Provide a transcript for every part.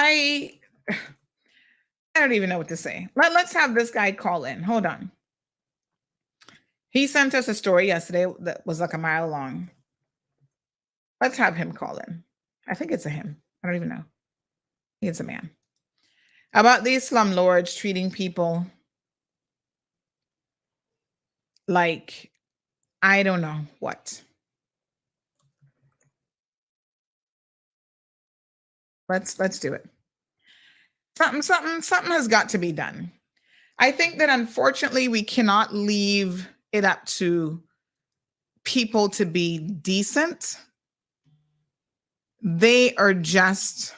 I don't even know what to say. Let's have this guy call in. Hold on. He sent us a story yesterday that was like a mile long. Let's have him call in. I think it's a him. I don't even know. It's a man. About these slumlords treating people like I don't know what. Let's do it. Something has got to be done. I think that unfortunately we cannot leave it up to people to be decent. They are just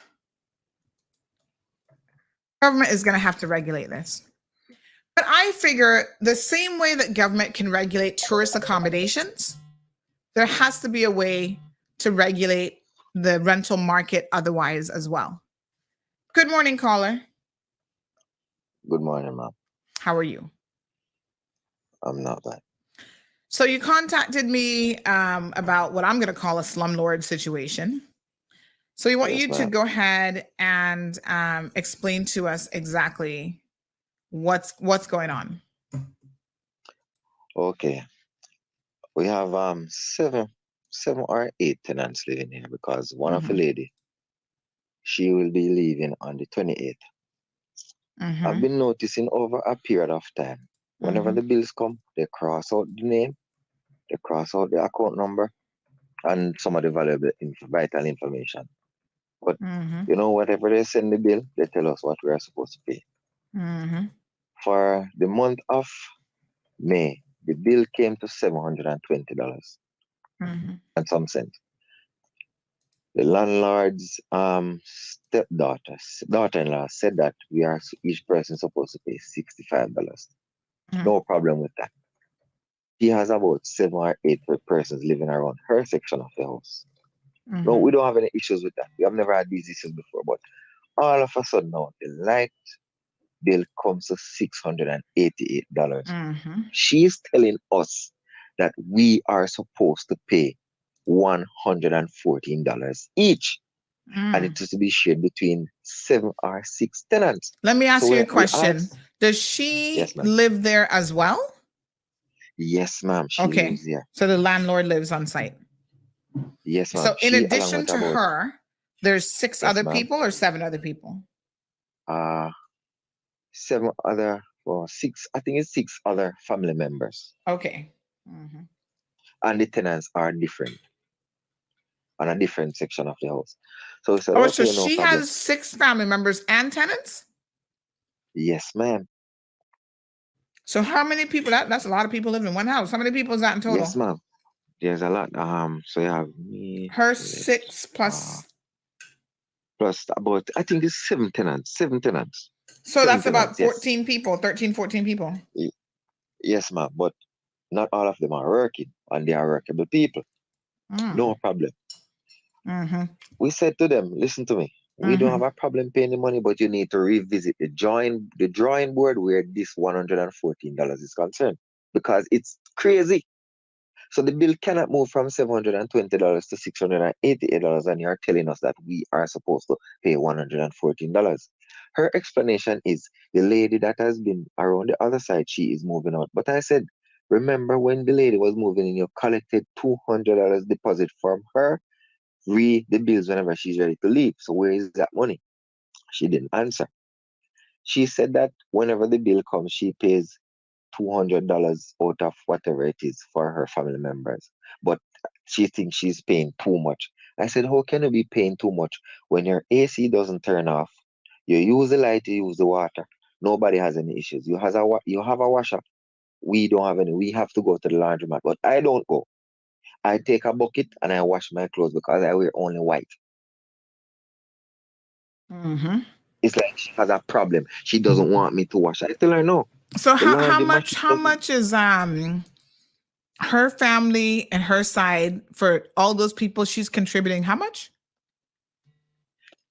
government is going to have to regulate this. But I figure the same way that government can regulate tourist accommodations, there has to be a way to regulate the rental market otherwise as well. Good morning, caller. Good morning, ma'am. How are you? I'm not bad. So you contacted me about what I'm going to call a slumlord situation. So we want you to go ahead and explain to us exactly what's going on. Okay. We have seven or eight tenants living here because one of the lady, she will be leaving on the 28th. I've been noticing over a period of time, whenever the bills come, they cross out the name, they cross out the account number, and some of the valuable vital information. But you know, whatever they send the bill, they tell us what we are supposed to pay. For the month of May, the bill came to $720 and some cents. The landlord's daughter-in-law said that we are each person supposed to pay $65. No problem with that. She has about 7 or 8 persons living around her section of the house. No, we don't have any issues with that. We have never had these issues before, but all of a sudden now, the light bill comes to $688. She's telling us that we are supposed to pay $114 each. And it is to be shared between 7 or 6 tenants. Let me ask you a question. Does she live there as well? Yes, ma'am. She lives here. So the landlord lives on site. Yes, ma'am. So in addition to her, there's 6 other people or 7 other people? 7 other, well, 6, I think it's 6 other family members. Okay. And the tenants are different on a different section of the house. So we said, okay, so she has 6 family members and tenants? Yes, ma'am. So how many people? That's a lot of people living in one house. How many people is that in total? Yes, ma'am. There's a lot. So you have me. Her 6 plus. Plus about, I think it's 7 tenants. 7 tenants. So that's about 14 people, 13, 14 people. Yes, ma'am. But not all of them are working, and they are workable people. No problem. We said to them, listen to me. We don't have a problem paying the money, but you need to revisit the drawing board where this $114 is concerned, because it's crazy. So the bill cannot move from $720 to $688, and you're telling us that we are supposed to pay $114. Her explanation is the lady that has been around the other side, she is moving out. But I said, remember when the lady was moving in, you collected $200 deposit from her? Read the bills whenever she's ready to leave. So where is that money? She didn't answer. She said that whenever the bill comes, she pays $200 out of whatever it is for her family members. But she thinks she's paying too much. I said, how can you be paying too much when your AC doesn't turn off? You use the light, you use the water. Nobody has any issues. You have a washer. We don't have any. We have to go to the laundromat, but I don't go. I take a bucket and I wash my clothes because I wear only white. It's like she has a problem. She doesn't want me to wash. I tell her no. So how much is her family and her side for all those people she's contributing? How much?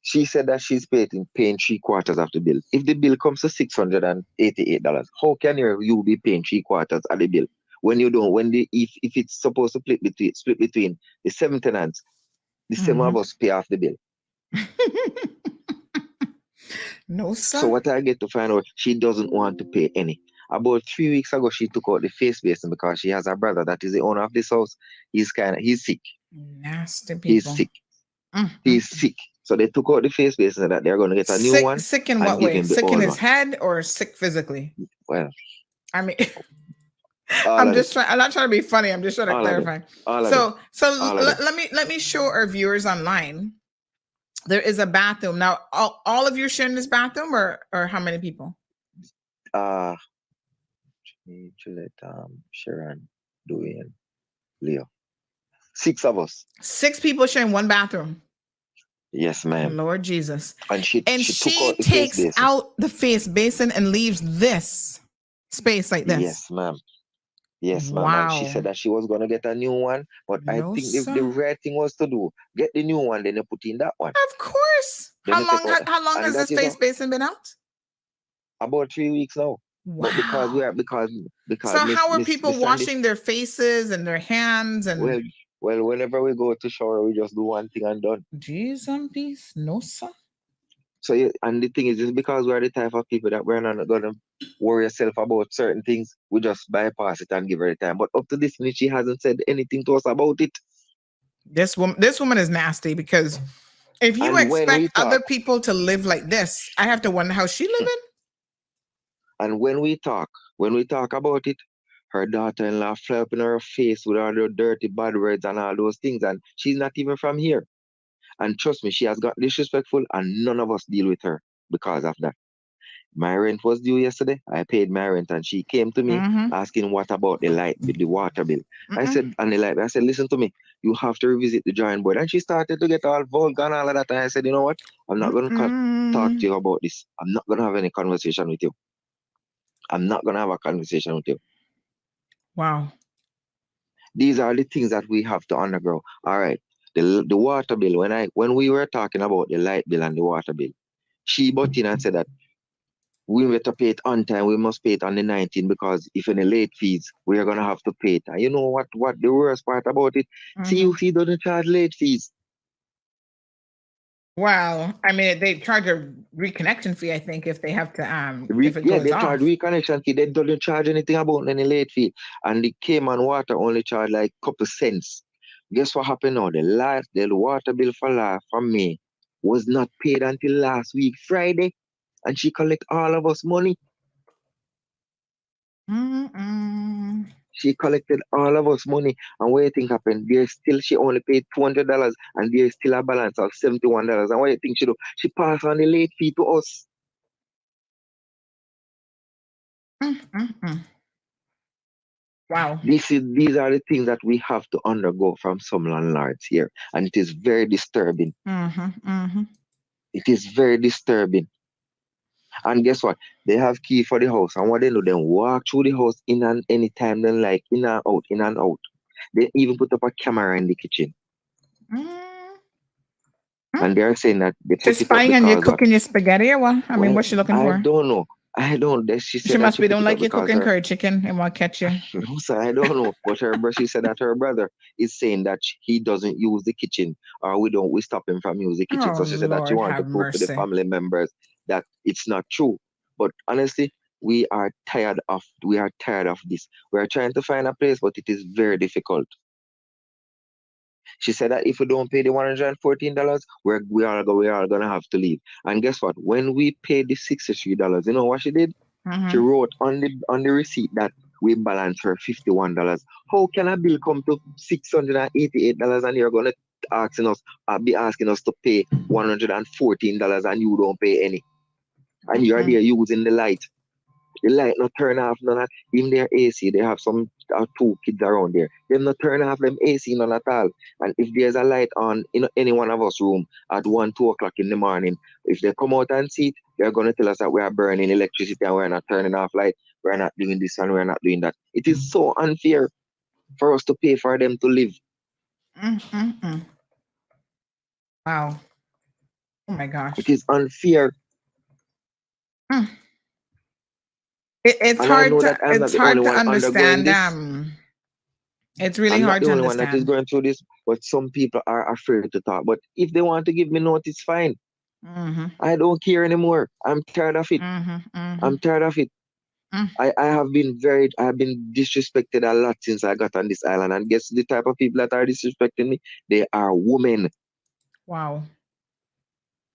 She said that she's paying 3/4 of the bill. If the bill comes to $688, how can you be paying 3/4 of the bill when you don't? If it's supposed to split between the 7 tenants, the 7 of us pay off the bill. No, So sir. what I get to find out, she doesn't want to pay any. About 3 weeks ago, she took out the face basin because she has a brother that is the owner of this house. He's sick. Nasty He's people. sick. He's sick. So they took out the face basin so that they're going to get a new one Sick in and what give way? him the Sick in old his one. head or sick physically? Well, I mean, all I'm of just it. trying. I'm not trying to be funny. I'm just trying to All of them. clarify. All of them. So All of them. let me show our viewers online. There is a bathroom now. All of you sharing this bathroom, or how many people? Juliet, Sharon, Dwayne, Leo. 6 of us. 6 people sharing one bathroom. Yes, ma'am. Lord Jesus. And she took out the face takes basin. out the face basin and leaves this space like this. Yes, ma'am. Yes, ma'am. Wow. And she said that she was going to get a new one. But I think the right thing was to do, get the new one, then you put in that one. Of course. How long has this face basin been out? About 3 weeks now. Wow. But because so how are people washing their faces and their hands and well, whenever we go to shower, we just do one thing and done. Jeez and peace. No, sir. So and the thing is, just because we're the type of people that we're not gonna worry yourself about certain things, we just bypass it and give her the time. But up to this minute, she hasn't said anything to us about it. This woman is nasty, because if you expect other people to live like this, I have to wonder how she living. And when we talk about it, her daughter-in-law fly up in her face with all the dirty bad words and all those things, and she's not even from here. And trust me, she has got disrespectful, and none of us deal with her because of that. My rent was due yesterday. I paid my rent, and she came to me asking what about the light bill, the water bill. I said, and the light bill. I said, listen to me, you have to revisit the drawing board. And she started to get all vulgar and all of that. And I said, you know what? I'm not going to talk to you about this. I'm not going to have any conversation with you. I'm not going to have a conversation with you. Wow. These are the things that we have to undergo. All right. The water bill, when we were talking about the light bill and the water bill, she butted in and said that we were to pay it on time. We must pay it on the 19th, because if any late fees, we are gonna have to pay it. And you know what the worst part about it? CUC doesn't charge late fees. Wow. I mean, they charge a reconnection fee, I think, if they have to if it goes they off. charge reconnection fee. They don't charge anything about any late fee. And the Cayman water only charge like a couple cents. Guess what happened now? The water bill for May was not paid until last week, Friday. And she collect all of us money. She collected all of us money. And what you think happened? She only paid $200, and there's still a balance of $71. And what you think she do? She passed on the late fee to us. Wow. These are the things that we have to undergo from some landlords here. And it is very disturbing. It is very disturbing. And guess what? They have key for the house. And what they do, they walk through the house in and any time they like, in and out, in and out. They even put up a camera in the kitchen. And they're saying that they put She's spying on you cooking your spaghetti, or what? I mean, what's she looking for? I don't know. I don't. She must be don't like you cooking curry chicken and want to catch you. No, sir, I don't know. But she said that her brother is saying that he doesn't use the kitchen, or we stop him from using the kitchen. So she said that she wants to prove to the family members that it's not true. But honestly, we are tired of this. We are trying to find a place, but it is very difficult. She said that if we don't pay the $114, we are gonna have to leave. And guess what? When we paid the $63, you know what she did? She wrote on the receipt that we balance her $51. How can a bill come to $688 and you're gonna be asking us to pay $114 and you don't pay any? And you're there using the light. The light not turn off none at even their AC. They have some 2 kids around there. Them not turn off them AC none at all. And if there's a light on in any one of us room at 1, 2 o'clock in the morning, if they come out and see it, they're gonna tell us that we are burning electricity and we're not turning off light. We're not doing this and we're not doing that. It is so unfair for us to pay for them to live. Wow. Oh my gosh. It is unfair. It's hard to understand. It's really hard to understand. I'm not the only one that is going through this, but some people are afraid to talk. But if they want to give me notice, fine. I don't care anymore. I'm tired of it. I'm tired of it. I have been disrespected a lot since I got on this island. And guess the type of people that are disrespecting me? They are women. Wow.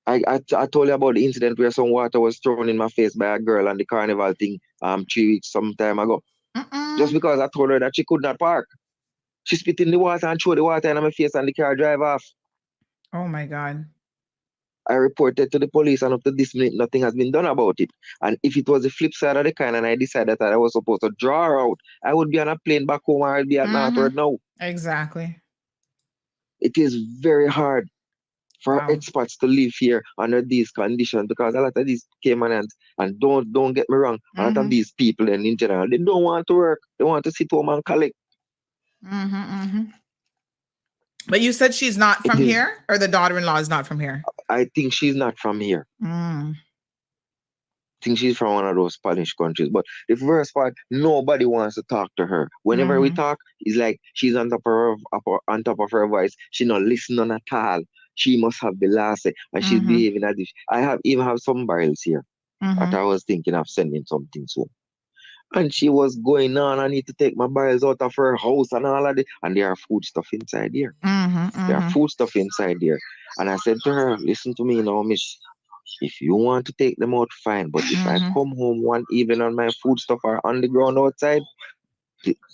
I told you about the incident where some water was thrown in my face by a girl on the carnival thing 3 weeks some time ago. Just because I told her that she could not park. She spit in the water and threw the water in my face and the car drive off. Oh my God. I reported to the police and up to this minute nothing has been done about it. And if it was the flip side of the coin and I decided that I was supposed to draw her out, I would be on a plane back home or I'd be at Northward now. Exactly. It is very hard for expats to live here under these conditions because a lot of these Caymanians, and don't get me wrong, a lot of these people and in general, they don't want to work. They want to sit home and collect. But you said she's not from here, or the daughter-in-law is not from here? I think she's not from here. I think she's from one of those Spanish countries. But the first part, nobody wants to talk to her. Whenever we talk, it's like she's on top of her voice. She not listening at all. She must have the last say, and she's behaving as if I even have some barrels here that I was thinking of sending something soon. And she was going on, I need to take my barrels out of her house and all of it. And there are food stuff inside here. There are food stuff inside there. And I said to her, listen to me now, miss. If you want to take them out, fine. But if I come home one evening and my food stuff are on the ground outside,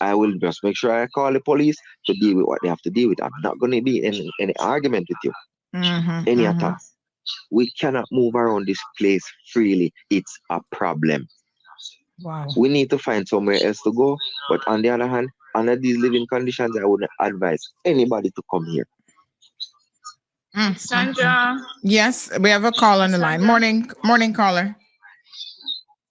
I will just make sure I call the police to deal with what they have to deal with. I'm not going to be in any argument with you. Any attack. We cannot move around this place freely. It's a problem. Wow. We need to find somewhere else to go. But on the other hand, under these living conditions, I wouldn't advise anybody to come here. Sandra. Yes, we have a call on the line. Morning caller.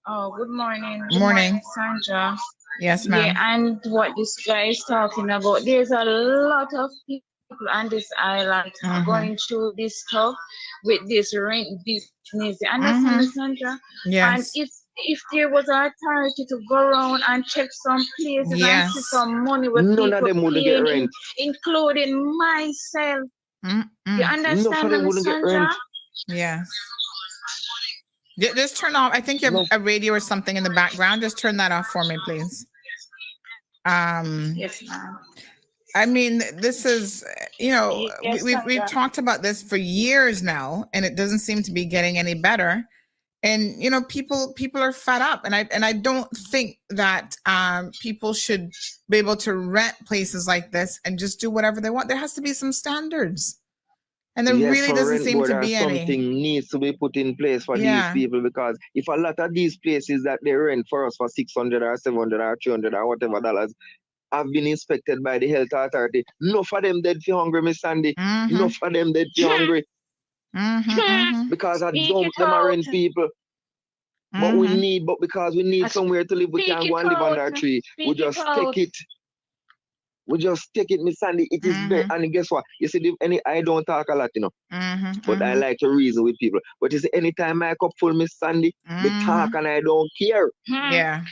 Oh, good morning. Good morning, Sandra. Yes, ma'am. Yeah, and what this guy is talking about, there's a lot of people on this island going through this stuff with this rent business. You understand, Sandra? Yes. And if there was an authority to go around and check some places and see some money with none of them wouldn't get rent, including myself. You understand, them wouldn't get rent. Yes. Just turn off. I think you have a radio or something in the background. Just turn that off for me, please. Yes, ma'am. I mean, this is, we've talked about this for years now, and it doesn't seem to be getting any better. And people are fed up, and I don't think that people should be able to rent places like this and just do whatever they want. There has to be some standards. And there really doesn't seem to be any. Something needs to be put in place for these people, because if a lot of these places that they rent for us for $600 or $700 or $300 or whatever dollars have been inspected by the health authority, enough of them dead for hungry, Miss Sandy. Enough of them dead for hungry. Because I don't them are rent people. But because we need somewhere to live, we can't go and live under a tree. We just take it. We just take it, Miss Sandy. It is very, and guess what? You see, I don't talk a lot, but I like to reason with people. But you see, anytime my cup full, Miss Sandy, me talk and I don't care. Yeah.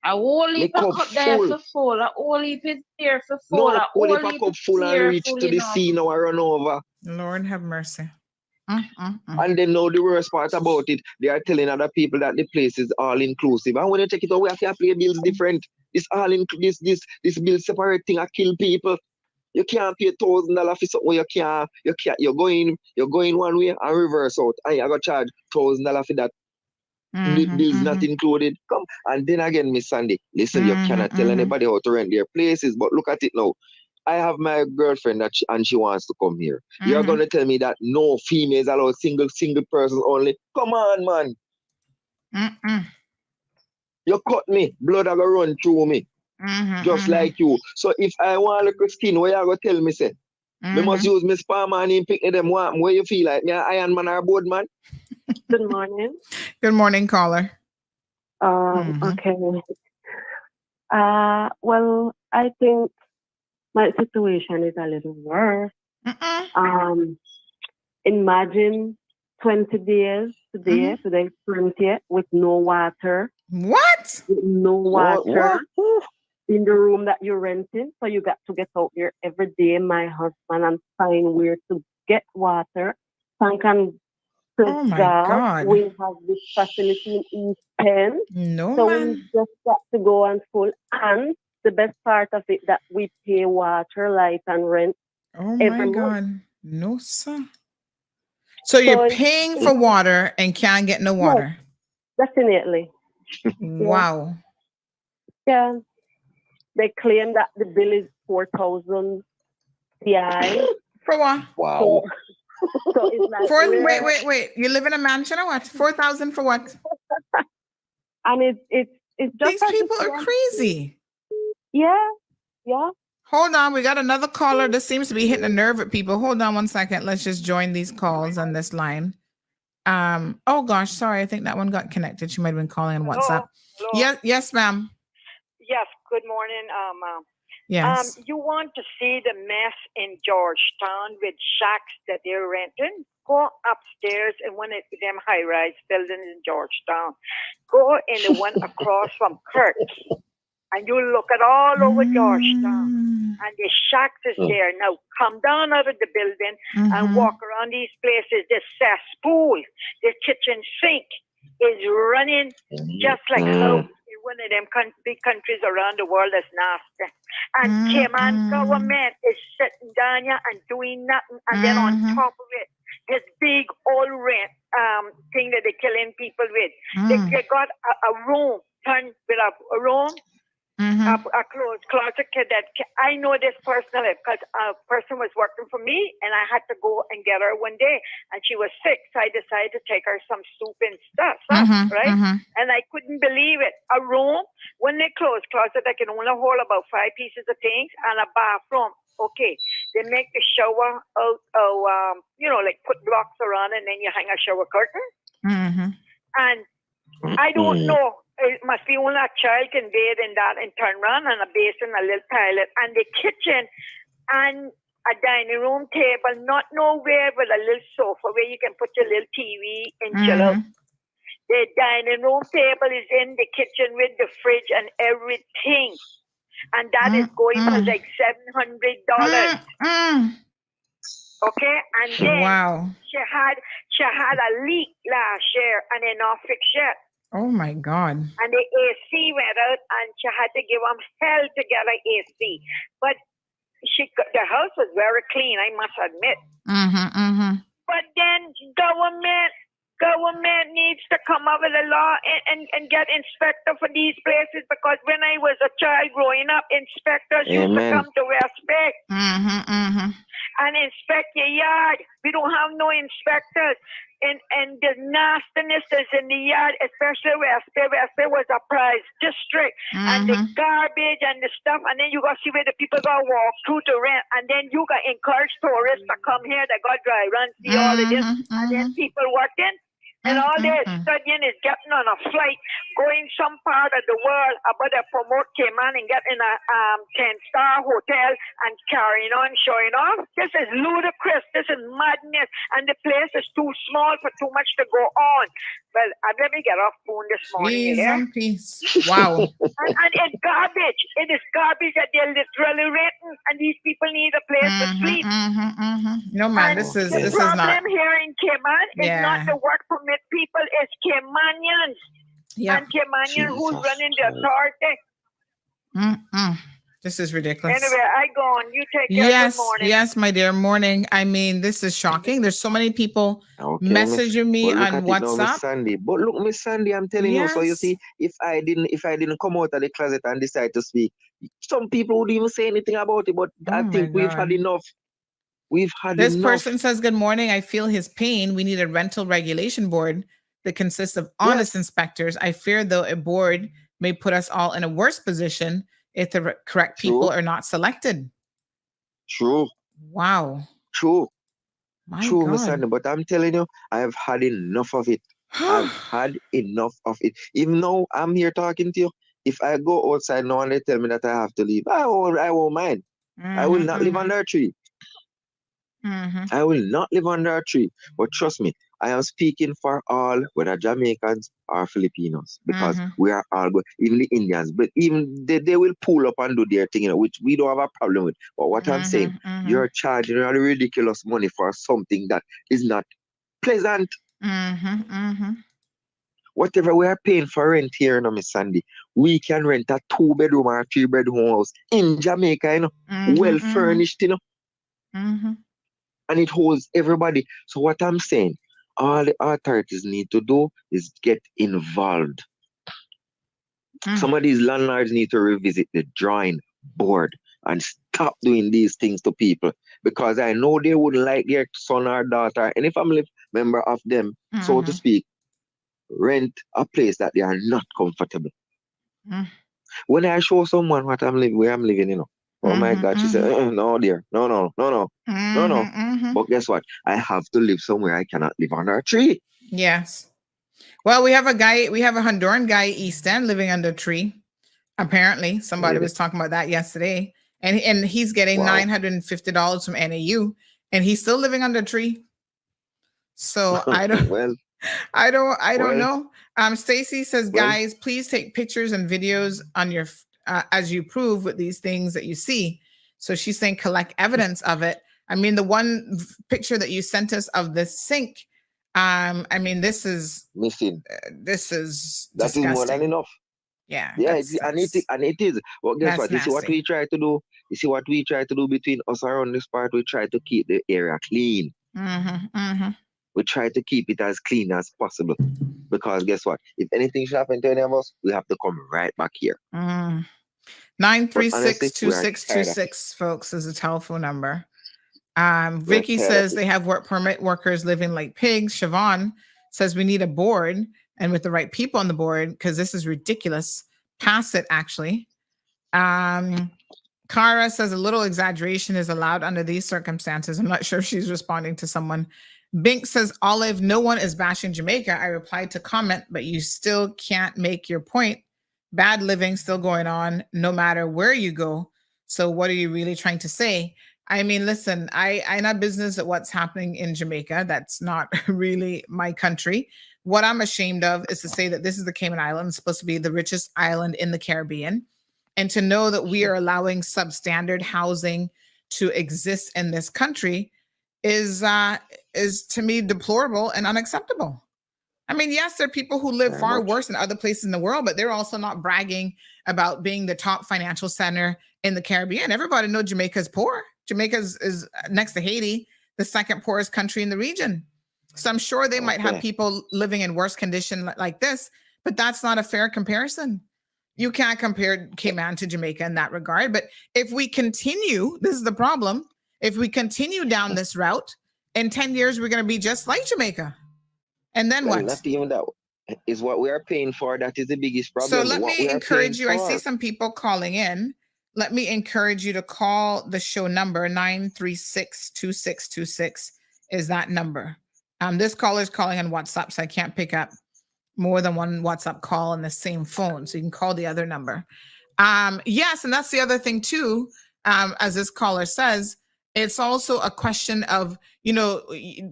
I only pick up there for full. I only pick there for full. No, only pick up full and reach to the sea now. I run over. Lord have mercy. And then now the worst part about it, they are telling other people that the place is all inclusive. And when you take it out, we have to pay bills different. This this bill separate thing I kill people. You can't pay $1,000 for something you can't. You're going one way and reverse out. And you got charge $1,000 for that. Bills not included. Come. And then again, Miss Sandy, listen, you cannot tell anybody how to rent their places, but look at it now. I have my girlfriend and she wants to come here. You're gonna tell me that no females allowed, single persons only? Come on, man. You cut me, blood are gonna run through me. Just like you. So if I want a skin, what you gonna tell me, say? Me must use my sperm and pick them one. Where you feel like me Iron Man or board man? Good morning. Good morning, caller. Okay. Well, I think my situation is a little worse. Imagine 20 days today 20th, with no water. What? With no water in the room that you're renting. So you got to get out there every day, my husband, and find where to get water. Tank and Oh my that. God. We have this facility in East Penn. No, So man. we just got to go and full. And the best part of it that we pay water, light, and rent Oh every my month. God. No, sir. So you're paying for water and can't get no water. Yes, definitely. Wow. Yeah. They claim that the bill is 4,000 CI. For what? Wow. So it's like Wait. You live in a mansion or what? 4,000 for what? And it's just These people are crazy. Yeah. Hold on, we got another caller. This seems to be hitting a nerve with people. Hold on one second. Let's just join these calls on this line. Oh gosh, sorry. I think that one got connected. She might have been calling on WhatsApp. Hello. Yes, ma'am. Yes, good morning. Yes. You want to see the mess in Georgetown with shacks that they're renting? Go upstairs in one of them high-rise buildings in Georgetown. Go in the one across from Kirk's, and you look at all over Georgetown, and the shacks is there. Now come down out of the building and walk around these places. The cesspool, the kitchen sink is running just like how in one of them big countries around the world is nasty. And Cayman government is sitting down here and doing nothing. And then on top of it, this big old rent thing that they're killing people with. They got a room turned with a room. A closet that I know this personally because a person was working for me and I had to go and get her one day and she was sick, so I decided to take her some soup and stuff, right? And I couldn't believe it. A room, when they close closet that can only hold about 5 pieces of things, and a bathroom. Okay, they make the shower out of like put blocks around and then you hang a shower curtain. And I don't know. It must be only a child can bathe in that and turn around and a basin, a little toilet, and the kitchen and a dining room table, not nowhere but a little sofa where you can put your little TV and chill out. The dining room table is in the kitchen with the fridge and everything. And that is going for like $700. Okay, and then she had a leak last year and an off shut. Oh my God. And the AC went out and she had to give them hell to get an AC. But the house was very clean, I must admit. But then government needs to come up with a law and get inspector for these places, because when I was a child growing up, inspectors used to come to West Bay and inspect your yard. We don't have no inspectors. And the nastiness is in the yard, especially West Bay. West Bay was a prize district. And the garbage and the stuff. And then you got to see where the people got to walk through to rent. And then you got to encourage tourists to come here. They got to drive around, see all of this. And then people working. And all this studying is getting on a flight, going some part of the world about to promote Cayman and getting a 10-star hotel and carrying on, showing off. This is ludicrous. This is madness. And the place is too small for too much to go on. Well, let me get off phone this morning. Peace. Wow. and it's garbage. It is garbage that they're literally renting, and these people need a place to sleep. No, man, this is not. The problem here in Cayman is not the work permit people, it's Caymanians. And Caymanian who's running the authority. This is ridiculous. Anyway, I go on. You take care. Good morning. Yes, my dear. Morning. I mean, this is shocking. There's so many people messaging me on WhatsApp. Sandy. But look, Miss Sandy, I'm telling you. So you see, if I didn't come out of the closet and decide to speak, some people would even say anything about it. But I think we've had enough. This person says, good morning. I feel his pain. We need a rental regulation board that consists of honest inspectors. I fear, though, a board may put us all in a worse position if the correct people are not selected. True. Wow. True. True, Miss Sandy. But I'm telling you, I have had enough of it. I've had enough of it. Even though I'm here talking to you, if I go outside now and they tell me that I have to leave, I won't mind. I will not live under a tree. I will not live under a tree. But trust me, I am speaking for all, whether Jamaicans or Filipinos, because we are all good, even the Indians. But even they will pull up and do their thing, which we don't have a problem with. But what I'm saying, you're charging really ridiculous money for something that is not pleasant. Whatever we are paying for rent here, Miss Sandy, we can rent a 2-bedroom or 3-bedroom house in Jamaica, well furnished, and it holds everybody. So what I'm saying, all the authorities need to do is get involved. Some of these landlords need to revisit the drawing board and stop doing these things to people, because I know they wouldn't like their son or daughter, any family member of them, so to speak, rent a place that they are not comfortable. When I show someone what I'm living, where I'm living, oh my God, she said, no, dear, no. But guess what? I have to live somewhere. I cannot live under a tree. Yes. Well, we have a Honduran guy, East End, living under a tree. Apparently, somebody was talking about that yesterday, and he's getting $950 from NAU, and he's still living under a tree. So I don't. I don't know. Stacy says, guys, please take pictures and videos on your as you prove with these things that you see. So she's saying collect evidence of it. I mean, the one picture that you sent us of the sink. I mean, this is missing. This is that disgusting. Is more than enough. Yeah. Yeah, and it is. Well, guess what? You see what we try to do? You see what we try to do between us around this part? We try to keep the area clean. We try to keep it as clean as possible. Because guess what? If anything should happen to any of us, we have to come right back here. 936-2626, folks, is a telephone number. Vicky says they have work permit workers living like pigs. Siobhan says we need a board, and with the right people on the board, because this is ridiculous. Pass it, actually. Cara says a little exaggeration is allowed under these circumstances. I'm not sure if she's responding to someone. Bink says, Olive, no one is bashing Jamaica. I replied to comment, but you still can't make your point. Bad living still going on no matter where you go. So what are you really trying to say? I mean, listen, I'm not business at what's happening in Jamaica. That's not really my country. What I'm ashamed of is to say that this is the Cayman Islands, supposed to be the richest island in the Caribbean. And to know that we are allowing substandard housing to exist in this country is to me deplorable and unacceptable. I mean, yes, there are people who live far worse in other places in the world, but they're also not bragging about being the top financial center in the Caribbean. Everybody knows Jamaica is poor. Jamaica is next to Haiti, the second poorest country in the region. So I'm sure they might have people living in worse condition like this, but that's not a fair comparison. You can't compare Cayman to Jamaica in that regard. But if we continue, this is the problem. If we continue down this route, in 10 years, we're going to be just like Jamaica. And then what? Not even that is what we are paying for. That is the biggest problem. So let me encourage you. I see some people calling in. Let me encourage you to call the show number 936-2626 is that number. This caller is calling on WhatsApp, so I can't pick up more than one WhatsApp call on the same phone. So you can call the other number. Yes, and that's the other thing too. As this caller says, it's also a question of,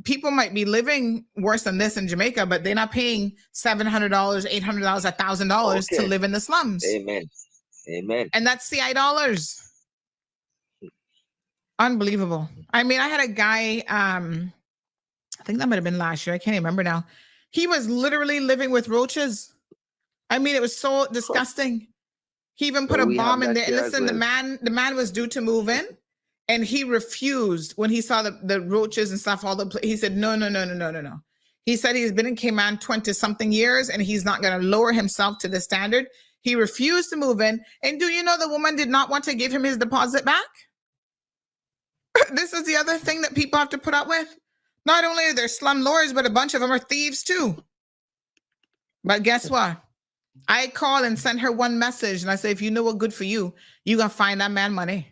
people might be living worse than this in Jamaica, but they're not paying $700, $800, $1,000 to live in the slums. Amen. And that's CI dollars. Unbelievable. I mean, I had a guy, I think that might have been last year. I can't remember now. He was literally living with roaches. I mean, it was so disgusting. He even put a bomb in there. And listen, the man was due to move in, and he refused when he saw the roaches and stuff. He said, no. He said he's been in Cayman 20-something years, and he's not going to lower himself to the standard. He refused to move in. And do you know the woman did not want to give him his deposit back? This is the other thing that people have to put up with. Not only are there slumlords, but a bunch of them are thieves too. But guess what? I call and send her one message, and I say, if you know what good for you, you're going to find that man money.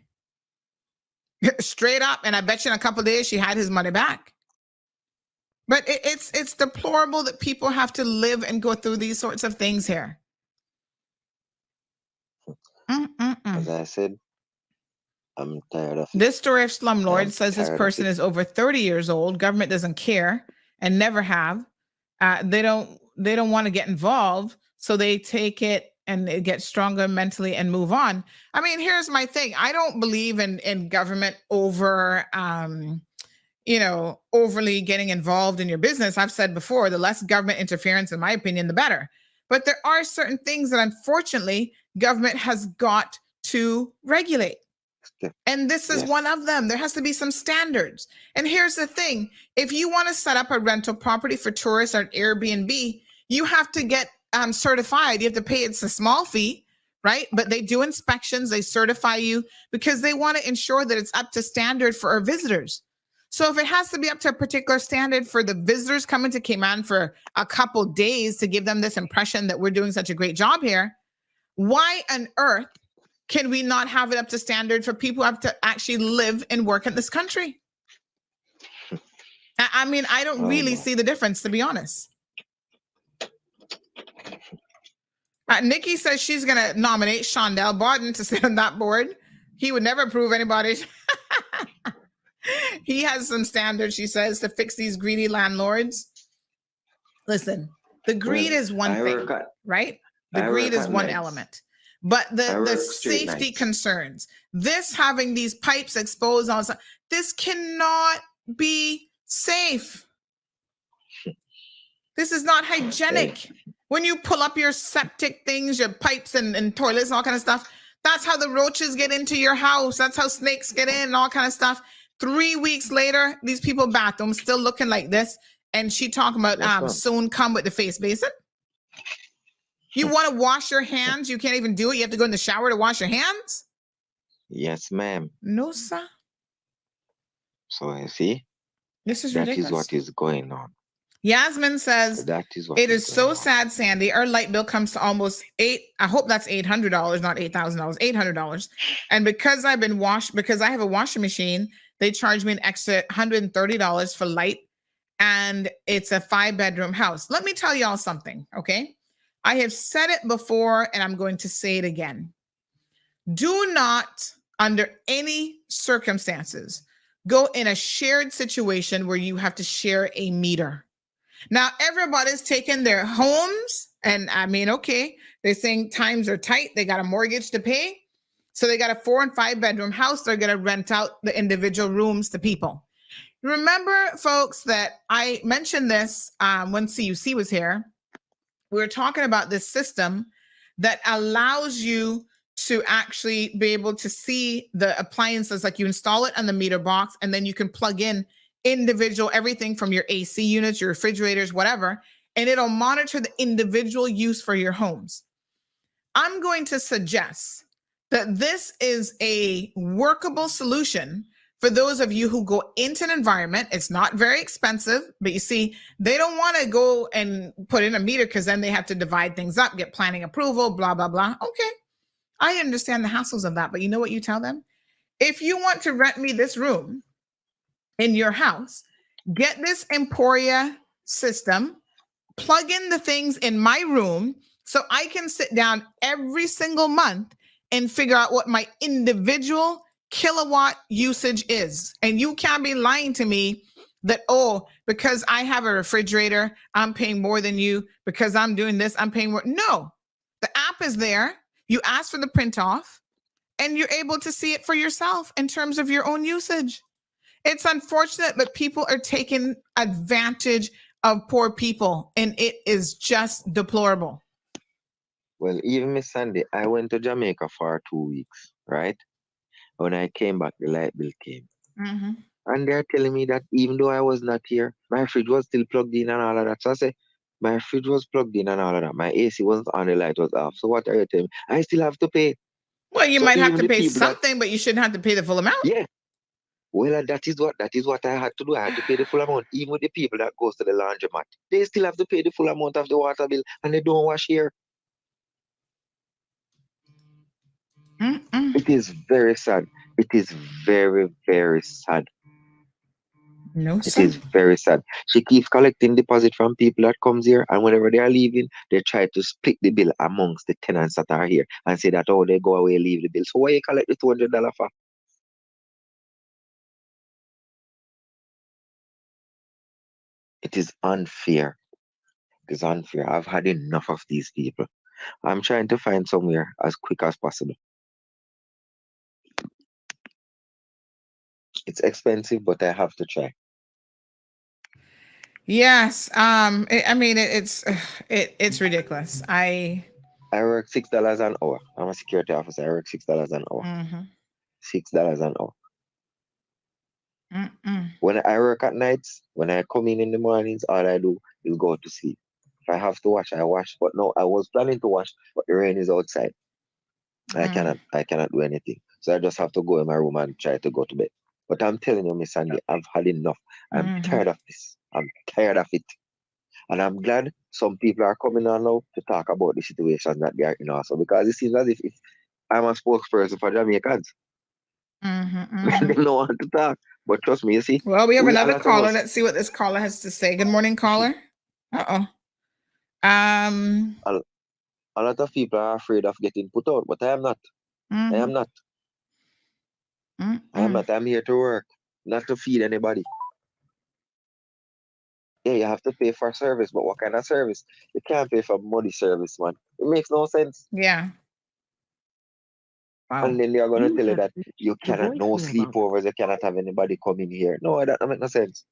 Straight up. And I bet you in a couple of days, she had his money back. But it's deplorable that people have to live and go through these sorts of things here. As I said, I'm tired of it. This story of Slumlord says this person is over 30 years old. Government doesn't care and never have. They don't want to get involved, so they take it and they get stronger mentally and move on. I mean, here's my thing. I don't believe in government over overly getting involved in your business. I've said before, the less government interference, in my opinion, the better. But there are certain things that unfortunately government has got to regulate. And this is one of them. There has to be some standards. And here's the thing. If you want to set up a rental property for tourists or Airbnb, you have to get certified. You have to pay, it's a small fee, right? But they do inspections, they certify you because they want to ensure that it's up to standard for our visitors. So if it has to be up to a particular standard for the visitors coming to Cayman for a couple days to give them this impression that we're doing such a great job here, why on earth can we not have it up to standard for people who have to actually live and work in this country? I mean, I don't really see the difference, to be honest. Nikki says she's going to nominate Shondell Barton to sit on that board. He would never approve anybody. He has some standards, she says, to fix these greedy landlords. Listen, the greed is one thing, right? The greed is one element. But the safety concerns, this having these pipes exposed, this cannot be safe. This is not hygienic. When you pull up your septic things, your pipes and toilets and all kind of stuff, that's how the roaches get into your house. That's how snakes get in and all kind of stuff. 3 weeks later, these people bathrooms still looking like this. And she talking about soon come with the face basin. You want to wash your hands? You can't even do it. You have to go in the shower to wash your hands? Yes, ma'am. No, sir. So I see. This is ridiculous. That is what is going on. Yasmin says, that is what it is so sad, Sandy. Our light bill comes to almost I hope that's $800, not $8,000, $800. And because I have a washing machine, they charge me an extra $130 for light. And it's a 5-bedroom house. Let me tell y'all something, okay? I have said it before, and I'm going to say it again. Do not, under any circumstances, go in a shared situation where you have to share a meter. Now, everybody's taking their homes, and I mean, okay, they're saying times are tight. They got a mortgage to pay. So they got a 4- and 5-bedroom house. They're going to rent out the individual rooms to people. Remember, folks, that I mentioned this when CUC was here. We were talking about this system that allows you to actually be able to see the appliances, like you install it on the meter box, and then you can plug in individual, everything from your AC units, your refrigerators, whatever, and it'll monitor the individual use for your homes. I'm going to suggest that this is a workable solution for those of you who go into an environment. It's not very expensive, but you see, they don't want to go and put in a meter because then they have to divide things up, get planning approval, blah, blah, blah. Okay, I understand the hassles of that, but you know what you tell them? If you want to rent me this room in your house, get this Emporia system, plug in the things in my room so I can sit down every single month and figure out what my individual kilowatt usage is. And you can't be lying to me that, oh, because I have a refrigerator, I'm paying more than you. Because I'm doing this, I'm paying more. No, the app is there. You ask for the print off and you're able to see it for yourself in terms of your own usage. It's unfortunate, but people are taking advantage of poor people, and it is just deplorable. Well, even Miss Sandy, I went to Jamaica for 2 weeks, right? When I came back, the light bill came. Mm-hmm. And they're telling me that even though I was not here, my fridge was still plugged in and all of that. So I say, my fridge was plugged in and all of that. My AC wasn't on, the light was off. So what are you telling me? I still have to pay. Well, you might have to pay something, but you shouldn't have to pay the full amount. Yeah. Well, that is what I had to do. I had to pay the full amount. Even with the people that goes to the laundromat, they still have to pay the full amount of the water bill, and they don't wash here. Mm-mm. It is very sad. It is very, very sad. No, it is very sad. She keeps collecting deposit from people that comes here, and whenever they are leaving, they try to split the bill amongst the tenants that are here and say that, oh, they go away, leave the bill. So why you collect the $200 for? It is unfair. It is unfair. I've had enough of these people. I'm trying to find somewhere as quick as possible. It's expensive, but I have to try. Yes. I mean, it's ridiculous. I work $6 an hour. I'm a security officer. I work $6 an hour. $6 an hour. When I work at nights, when I come in the mornings, all I do is go to sleep. If I have to wash, I wash. But no, I was planning to wash, but the rain is outside. I cannot do anything. So I just have to go in my room and try to go to bed. But I'm telling you, Miss Sandy, I've had enough. I'm tired of this. I'm tired of it. And I'm glad some people are coming on now to talk about the situation that they are in also. Because it seems as if I'm a spokesperson for Jamaicans. They don't want to talk. But trust me, you see. Well, we have another caller. Let's see what this caller has to say. Good morning, caller. A lot of people are afraid of getting put out, but I am not. I am not. I am not. I'm here to work, not to feed anybody. Yeah, you have to pay for service, but what kind of service? You can't pay for money service, man. It makes no sense. Yeah. Wow. And then they are going to tell you that you cannot, no sleepovers, you cannot have anybody come in here. No, that doesn't make no sense.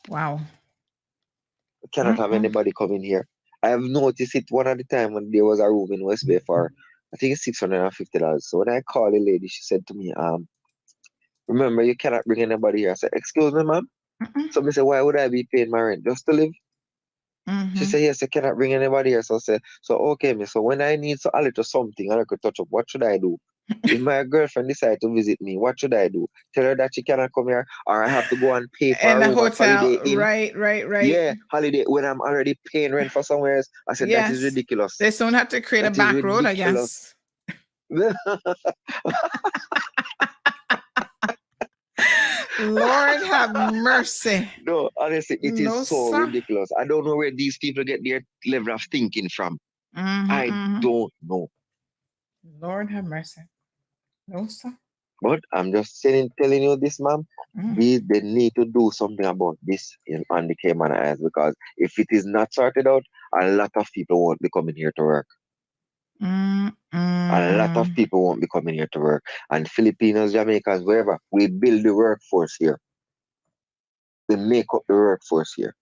Wow. You cannot have anybody come in here. I have noticed it one at the time when there was a room in West Bay for, I think it's $650. So when I called the lady, she said to me, remember, you cannot bring anybody here. I said, excuse me, ma'am. So I said, why would I be paying my rent? Just to live? She said, yes, you cannot bring anybody here. So I said, so okay, me. So when I need a little something and I could touch up, what should I do? If my girlfriend decides to visit me, what should I do? Tell her that she cannot come here, or I have to go and pay for in a the room at Holiday hotel. Inn. Right. Yeah, Holiday, when I'm already paying rent for somewhere else. I said, that is ridiculous. They soon have to create a back road, I guess. Lord have mercy. No, honestly, it is so ridiculous. I don't know where these people get their level of thinking from. I don't know. Lord have mercy. No, sir. But I'm just telling you this, ma'am. They need to do something about this on the Cayman Islands, because if it is not sorted out, a lot of people won't be coming here to work. A lot of people won't be coming here to work. And Filipinos, Jamaicans, wherever, we build the workforce here. We make up the workforce here.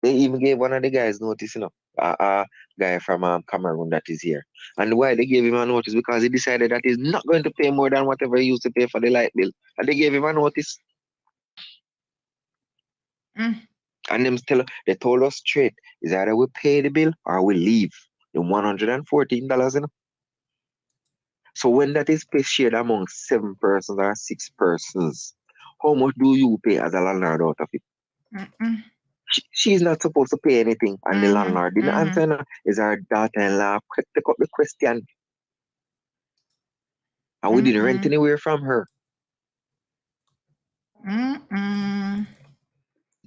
They even gave one of the guys notice, a guy from Cameroon that is here. And why they gave him a notice? Because he decided that he's not going to pay more than whatever he used to pay for the light bill. And they gave him a notice. And they told us straight, is either we pay the bill or we leave. The $114, So when that is shared among 7 persons or 6 persons, how much do you pay as a landlord out of it? She's not supposed to pay anything, and the landlord didn't answer. No. Is our daughter-in-law pick up the question, and we didn't rent anywhere from her.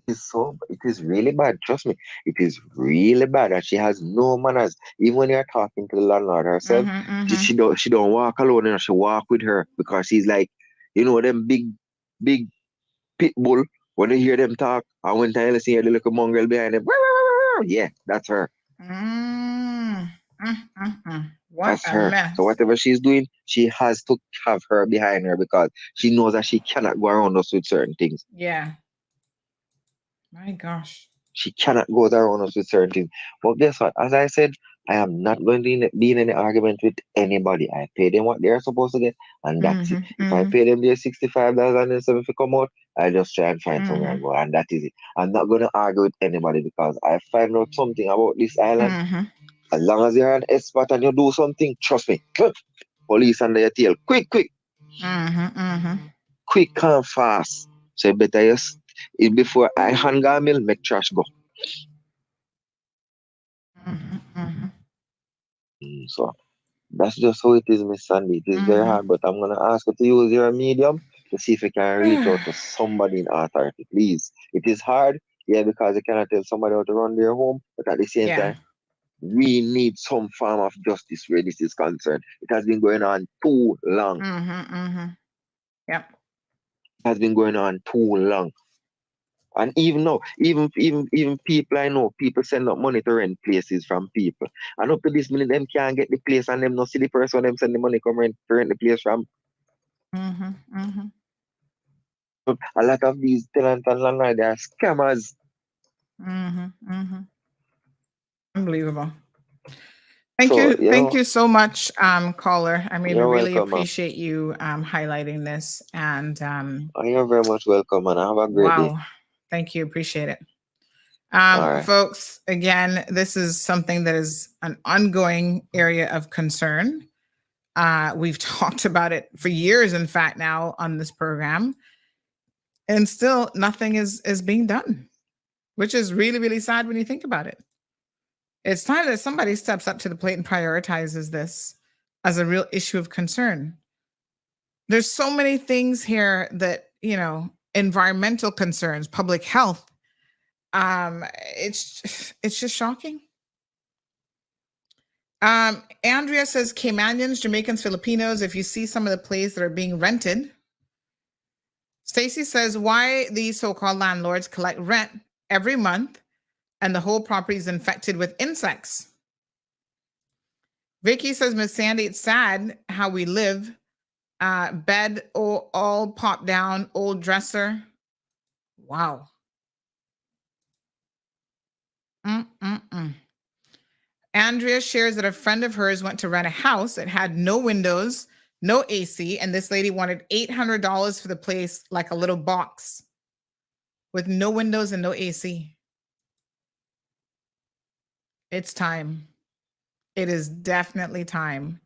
It is really bad. Trust me, it is really bad, and she has no manners. Even when you're talking to the landlord herself, she don't walk alone. She walk with her, because she's like, them big pit bull. When you hear them talk, and when you listen, hear the little mongrel behind them. Yeah, that's her. That's her. Mess. So whatever she's doing, she has to have her behind her, because she knows that she cannot go around us with certain things. Yeah. My gosh. She cannot go around us with certain things. But guess what? As I said, I am not going to be in any argument with anybody. I pay them what they're supposed to get, and that's it. If I pay them their $65 and then if they come out, I just try and find somewhere to go, and that is it. I'm not going to argue with anybody, because I find out something about this island. As long as you're an expert and you do something, trust me, police under your tail. Quick. Quick and fast. So you better before I hang a mill, make trash go. So that's just how it is, Miss Sandy. It is very hard, but I'm going to ask you to use your medium to see if you can reach out to somebody in authority, please. It is hard, because you cannot tell somebody how to run their home, but at the same time, we need some form of justice where this is concerned. It has been going on too long. Yep. It has been going on too long. And even now, even people I know, people send up money to rent places from people. And up to this minute, them can't get the place, and them not see the person them send the money come rent to rent the place from. a lot of these tenants and landlords, they are scammers. Unbelievable. Thank So, you so much, caller. I mean, we you're really welcome, ma'am. appreciate you highlighting this. And You're very much welcome, and have a great day. wow, thank you, appreciate it. All right. Folks, again, this is something that is an ongoing area of concern. We've talked about it for years, in fact, now on this program, and still nothing is being done, which is really, really sad when you think about it. It's time that somebody steps up to the plate and prioritizes this as a real issue of concern. There's so many things here that, environmental concerns, public health. It's just shocking. Andrea says Caymanians, Jamaicans, Filipinos, if you see some of the places that are being rented. Stacy says, why these so-called landlords collect rent every month and the whole property is infected with insects. Vicky says, Miss Sandy, it's sad how we live. Bed all popped down, old dresser. Wow. Andrea shares that a friend of hers went to rent a house. It had no windows, no AC, and this lady wanted $800 for the place, like a little box with no windows and no AC. It's time. It is definitely time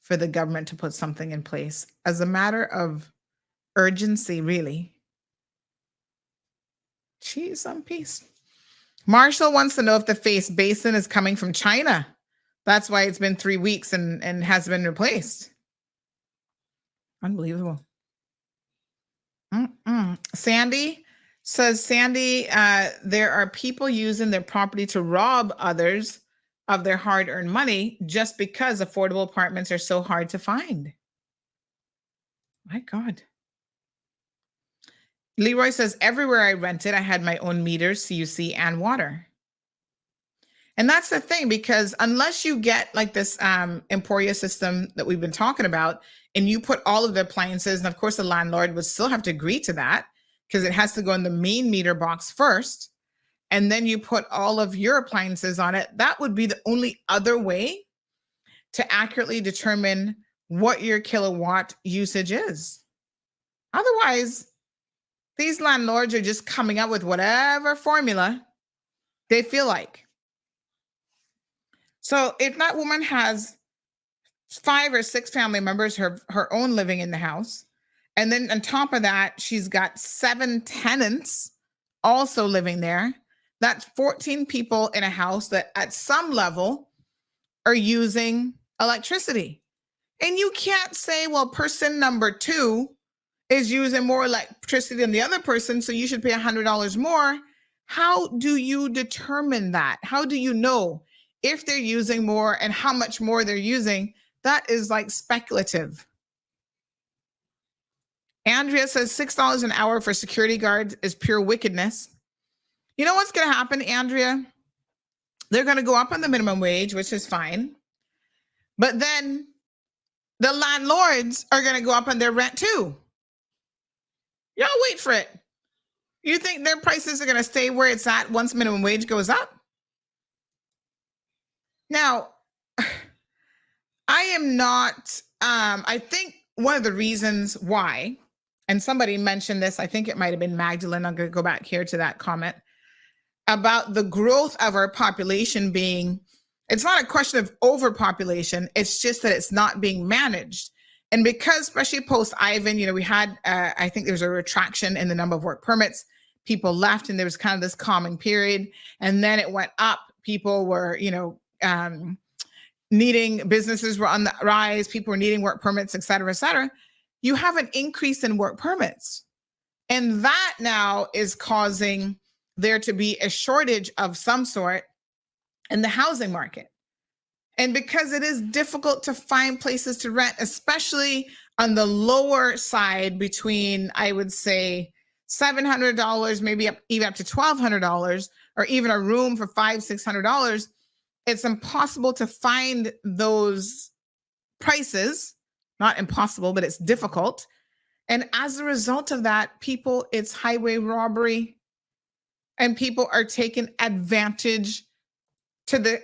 for the government to put something in place as a matter of urgency, really. Jeez, some peace. Marshall wants to know if the face basin is coming from China. That's why it's been 3 weeks and has been replaced. Unbelievable. Sandy says, there are people using their property to rob others of their hard-earned money just because affordable apartments are so hard to find. My God. Leroy says, everywhere I rented, I had my own meters, CUC, and water. And that's the thing, because unless you get like this Emporia system that we've been talking about, and you put all of the appliances, and of course the landlord would still have to agree to that because it has to go in the main meter box first, and then you put all of your appliances on it, that would be the only other way to accurately determine what your kilowatt usage is. Otherwise, these landlords are just coming up with whatever formula they feel like. So if that woman has 5 or 6 family members, her own living in the house, and then on top of that, she's got 7 tenants also living there, that's 14 people in a house that at some level are using electricity. And you can't say, well, person number 2 is using more electricity than the other person, so you should pay $100 more. How do you determine that? How do you know if they're using more and how much more they're using? That is like speculative. Andrea says $6 an hour for security guards is pure wickedness. You know what's going to happen, Andrea? They're going to go up on the minimum wage, which is fine. But then the landlords are going to go up on their rent too. Y'all wait for it. You think their prices are going to stay where it's at once minimum wage goes up? Now, I am not, I think one of the reasons why, and somebody mentioned this, I think it might have been Magdalene, I'm going to go back here to that comment, about the growth of our population being, it's not a question of overpopulation, it's just that it's not being managed. And because, especially post-Ivan, we had, I think there was a retraction in the number of work permits. People left and there was kind of this calming period. And then it went up. People were, needing, businesses were on the rise. People were needing work permits, et cetera, et cetera. You have an increase in work permits. And that now is causing there to be a shortage of some sort in the housing market. And because it is difficult to find places to rent, especially on the lower side between, I would say, $700, maybe even up to $1,200, or even a room for $500, $600, it's impossible to find those prices. Not impossible, but it's difficult. And as a result of that, people, it's highway robbery, and people are taking advantage to the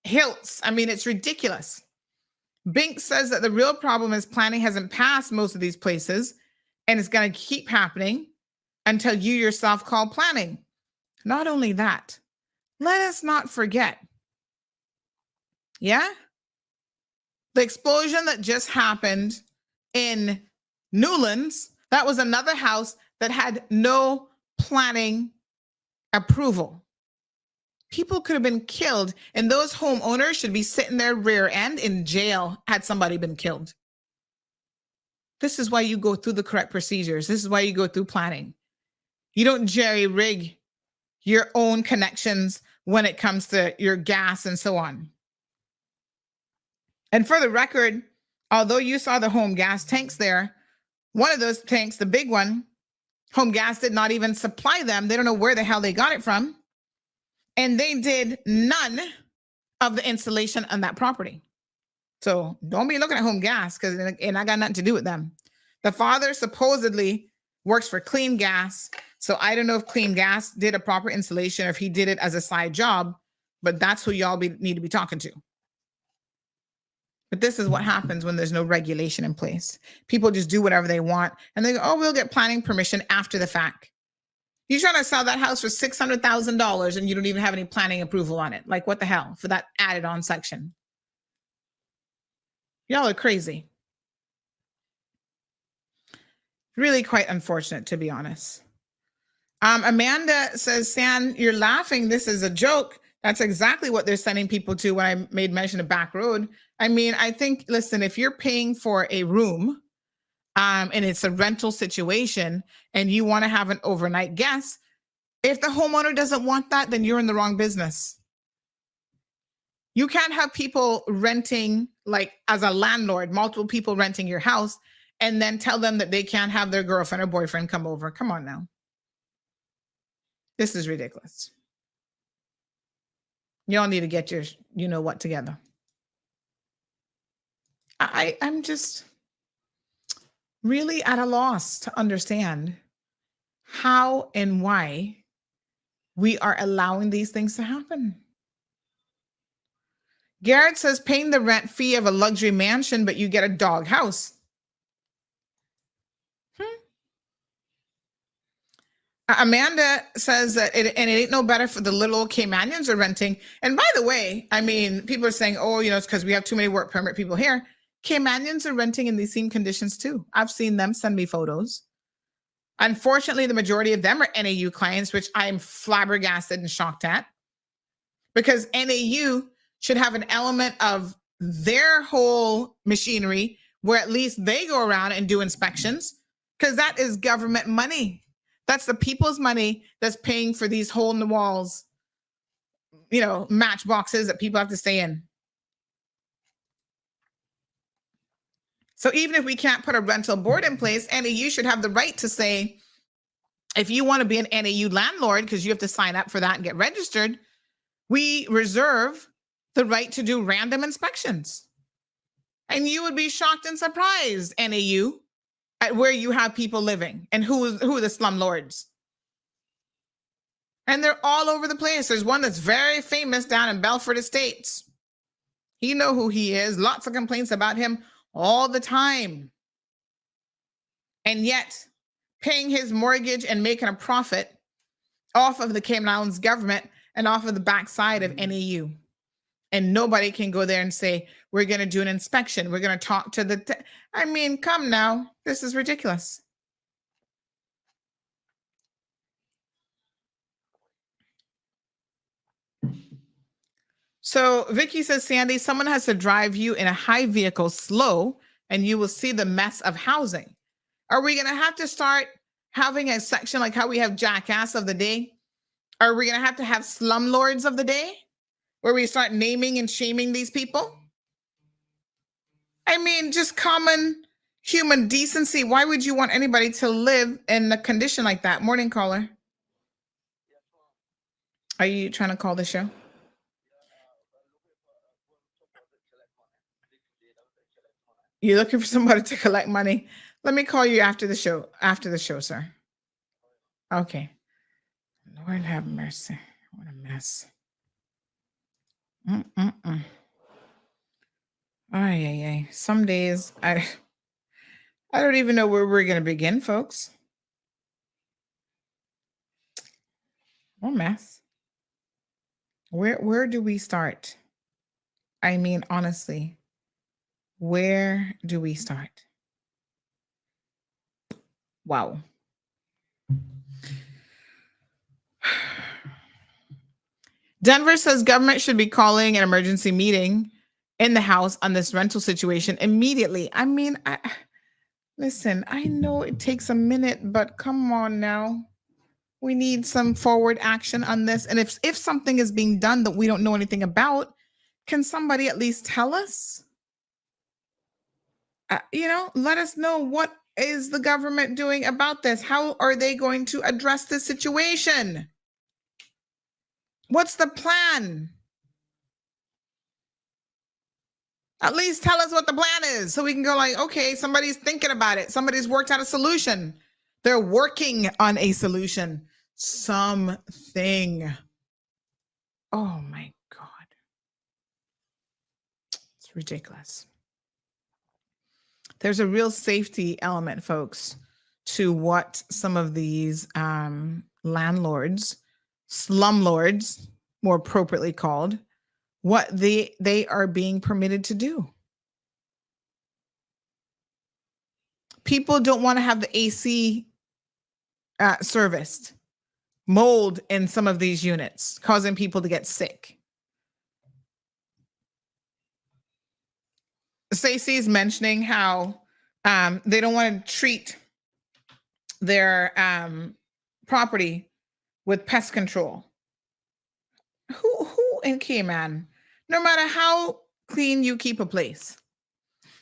hilts. I mean, it's ridiculous. Bink says that the real problem is planning hasn't passed most of these places, and it's going to keep happening until you yourself call planning. Not only that, let us not forget, the explosion that just happened in Newlands, that was another house that had no planning approval. People could have been killed, and those homeowners should be sitting their rear end in jail had somebody been killed. This is why you go through the correct procedures. This is why you go through planning. You don't jerry rig your own connections when it comes to your gas and so on. And for the record, although you saw the home gas tanks there, one of those tanks, the big one, home gas did not even supply them. They don't know where the hell they got it from. And they did none of the installation on that property. So don't be looking at home gas, because and I got nothing to do with them. The father supposedly works for Clean Gas. So I don't know if Clean Gas did a proper installation or if he did it as a side job, but that's who y'all need to be talking to. But this is what happens when there's no regulation in place. People just do whatever they want, and they go, oh, we'll get planning permission after the fact. You're trying to sell that house for $600,000 and you don't even have any planning approval on it. Like, what the hell for that added on section? Y'all are crazy. Really quite unfortunate, to be honest. Amanda says, San, you're laughing. This is a joke. That's exactly what they're sending people to when I made mention of back road. I mean, I think, listen, if you're paying for a room and it's a rental situation and you want to have an overnight guest, if the homeowner doesn't want that, then you're in the wrong business. You can't have people renting, like as a landlord, multiple people renting your house, and then tell them that they can't have their girlfriend or boyfriend come over. Come on now. This is ridiculous. Y'all need to get your, you know what, together. I'm just really at a loss to understand how and why we are allowing these things to happen. Garrett says, paying the rent fee of a luxury mansion, but you get a dog house. Amanda says that it ain't no better for the little old Caymanians are renting. And by the way, I mean, people are saying, oh, you know, it's because we have too many work permit people here. Caymanians are renting in these same conditions too. I've seen them send me photos. Unfortunately, the majority of them are NAU clients, which I am flabbergasted and shocked at, because NAU should have an element of their whole machinery where at least they go around and do inspections, because that is government money. That's the people's money that's paying for these hole in the walls, you know, matchboxes that people have to stay in. So even if we can't put a rental board in place, NAU should have the right to say, if you want to be an NAU landlord, because you have to sign up for that and get registered, we reserve the right to do random inspections. And you would be shocked and surprised, NAU, at where you have people living and who are the slumlords. And they're all over the place. There's one that's very famous down in Belford Estates. You know who he is. Lots of complaints about him all the time. And yet, paying his mortgage and making a profit off of the Cayman Islands government and off of the backside of NAU. And nobody can go there and say, we're going to do an inspection. We're going to talk to the... I mean, come now. This is ridiculous. So Vicky says, Sandy, someone has to drive you in a high vehicle slow and you will see the mess of housing. Are we going to have to start having a section like how we have Jackass of the Day? Are we going to have Slumlords of the Day where we start naming and shaming these people? I mean, just common human decency. Why would you want anybody to live in a condition like that? Morning, caller. Are you trying to call the show? You're looking for somebody to collect money. Let me call you after the show. After the show, sir. Okay. Lord have mercy. What a mess. Ay. Some days I don't even know where we're gonna begin, folks. What a mess. Where do we start? I mean, honestly, where do we start? Wow. Denver says government should be calling an emergency meeting in the House on this rental situation immediately. I mean, listen, I know it takes a minute, but come on now. We need some forward action on this. And if something is being done that we don't know anything about, can somebody at least tell us? Let us know, what is the government doing about this? How are they going to address this situation? What's the plan? At least tell us what the plan is so we can go like, okay, somebody's thinking about it. Somebody's worked out a solution. They're working on a solution. Something. Oh my God. It's ridiculous. There's a real safety element, folks, to what some of these landlords, slumlords, more appropriately called, what they are being permitted to do. People don't want to have the AC serviced. Mold in some of these units, causing people to get sick. Stacey's mentioning how they don't want to treat their property with pest control. Who in Cayman, no matter how clean you keep a place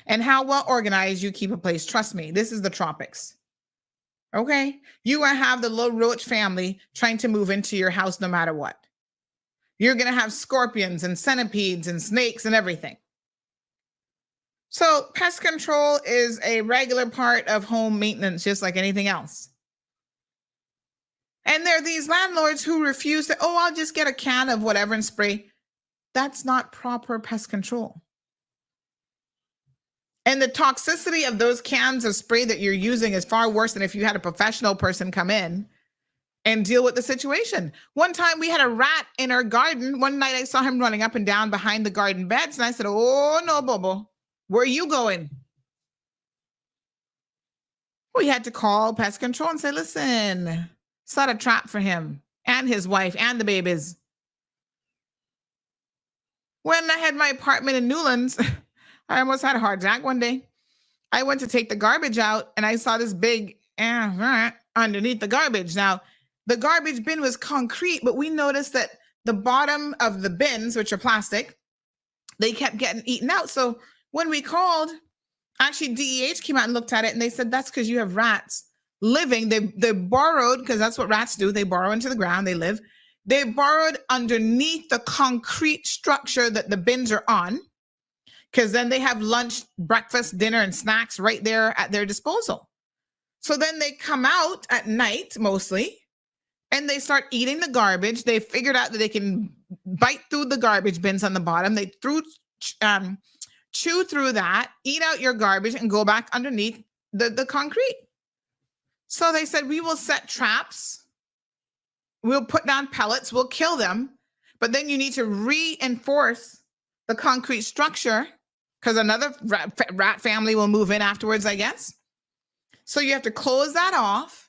and how well organized you keep a place, trust me, this is the tropics. Okay? You will have the little roach family trying to move into your house no matter what. You're going to have scorpions and centipedes and snakes and everything. So pest control is a regular part of home maintenance, just like anything else. And there are these landlords who refuse to, I'll just get a can of whatever and spray. That's not proper pest control. And the toxicity of those cans of spray that you're using is far worse than if you had a professional person come in and deal with the situation. One time we had a rat in our garden. One night I saw him running up and down behind the garden beds. And I said, oh no, Bobo, where are you going? We had to call pest control and say, listen, set a trap for him and his wife and the babies. When I had my apartment in Newlands, I almost had a heart attack one day. I went to take the garbage out and I saw this big underneath the garbage. Now, the garbage bin was concrete, but we noticed that the bottom of the bins, which are plastic, they kept getting eaten out. So when we called, actually DEH came out and looked at it and they said, that's because you have rats living. They borrowed, because that's what rats do. They burrow into the ground, they live. They burrowed underneath the concrete structure that the bins are on, because then they have lunch, breakfast, dinner, and snacks right there at their disposal. So then they come out at night mostly, and they start eating the garbage. They figured out that they can bite through the garbage bins on the bottom. They chew through that, eat out your garbage, and go back underneath the concrete. So they said, we will set traps. We'll put down pellets. We'll kill them. But then you need to reinforce the concrete structure, because another rat family will move in afterwards, I guess. So you have to close that off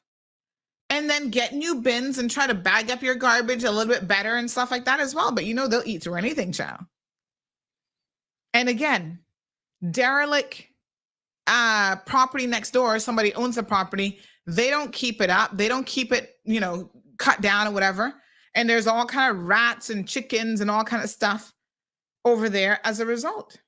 and then get new bins and try to bag up your garbage a little bit better and stuff like that as well. But they'll eat through anything, child. And again, derelict property next door, somebody owns the property, they don't keep it up. They don't keep it, cut down or whatever. And there's all kind of rats and chickens and all kind of stuff over there as a result.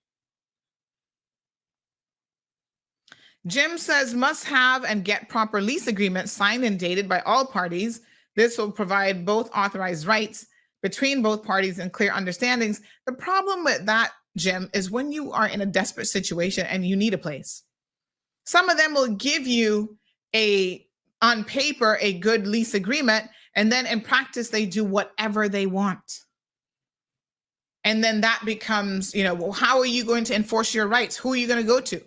Jim says must have and get proper lease agreements signed and dated by all parties. This will provide both authorized rights between both parties and clear understandings. The problem with that, Jim, is when you are in a desperate situation and you need a place. Some of them will give you on paper, a good lease agreement, and then in practice, they do whatever they want. And then that becomes, well, how are you going to enforce your rights? Who are you going to go to?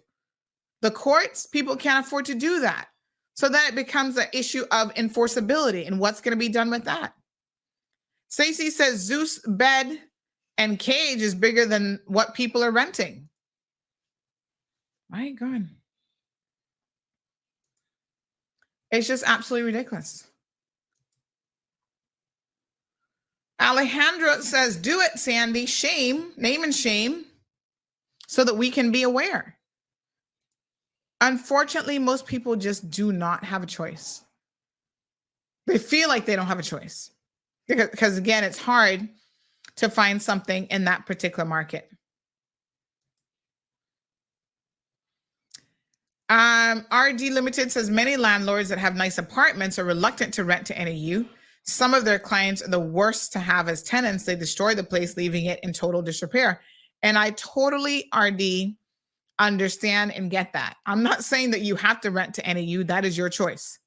The courts? People can't afford to do that. So then it becomes an issue of enforceability and what's going to be done with that. Stacey says Zeus bed and cage is bigger than what people are renting. My God. It's just absolutely ridiculous. Alejandra says, do it, Sandy. Shame, name and shame, so that we can be aware. Unfortunately, most people just do not have a choice. They feel like they don't have a choice. Because again, it's hard to find something in that particular market. RD Limited says many landlords that have nice apartments are reluctant to rent to NAU. Some of their clients are the worst to have as tenants. They destroy the place, leaving it in total disrepair. And I totally, RD, understand and get that. I'm not saying that you have to rent to NAU. That is your choice.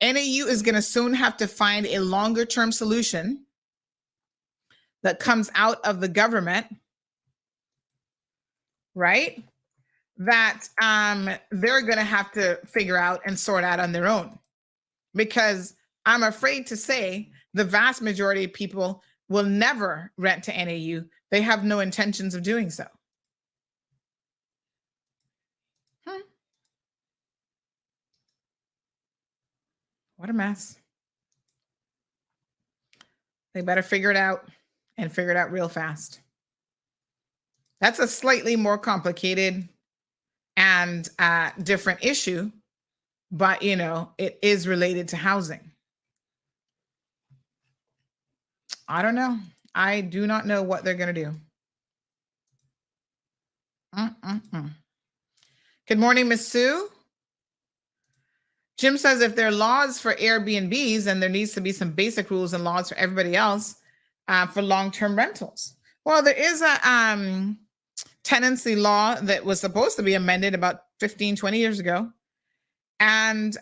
NAU is going to soon have to find a longer term solution that comes out of the government, right? That they're going to have to figure out and sort out on their own. Because I'm afraid to say the vast majority of people will never rent to NAU. They have no intentions of doing so. What a mess. They better figure it out and figure it out real fast. That's a slightly more complicated and different issue, but it is related to housing. I don't know. I do not know what they're going to do. Good morning, Miss Sue. Jim says if there are laws for Airbnbs, then there needs to be some basic rules and laws for everybody else for long-term rentals. Well, there is a tenancy law that was supposed to be amended about 15, 20 years ago. And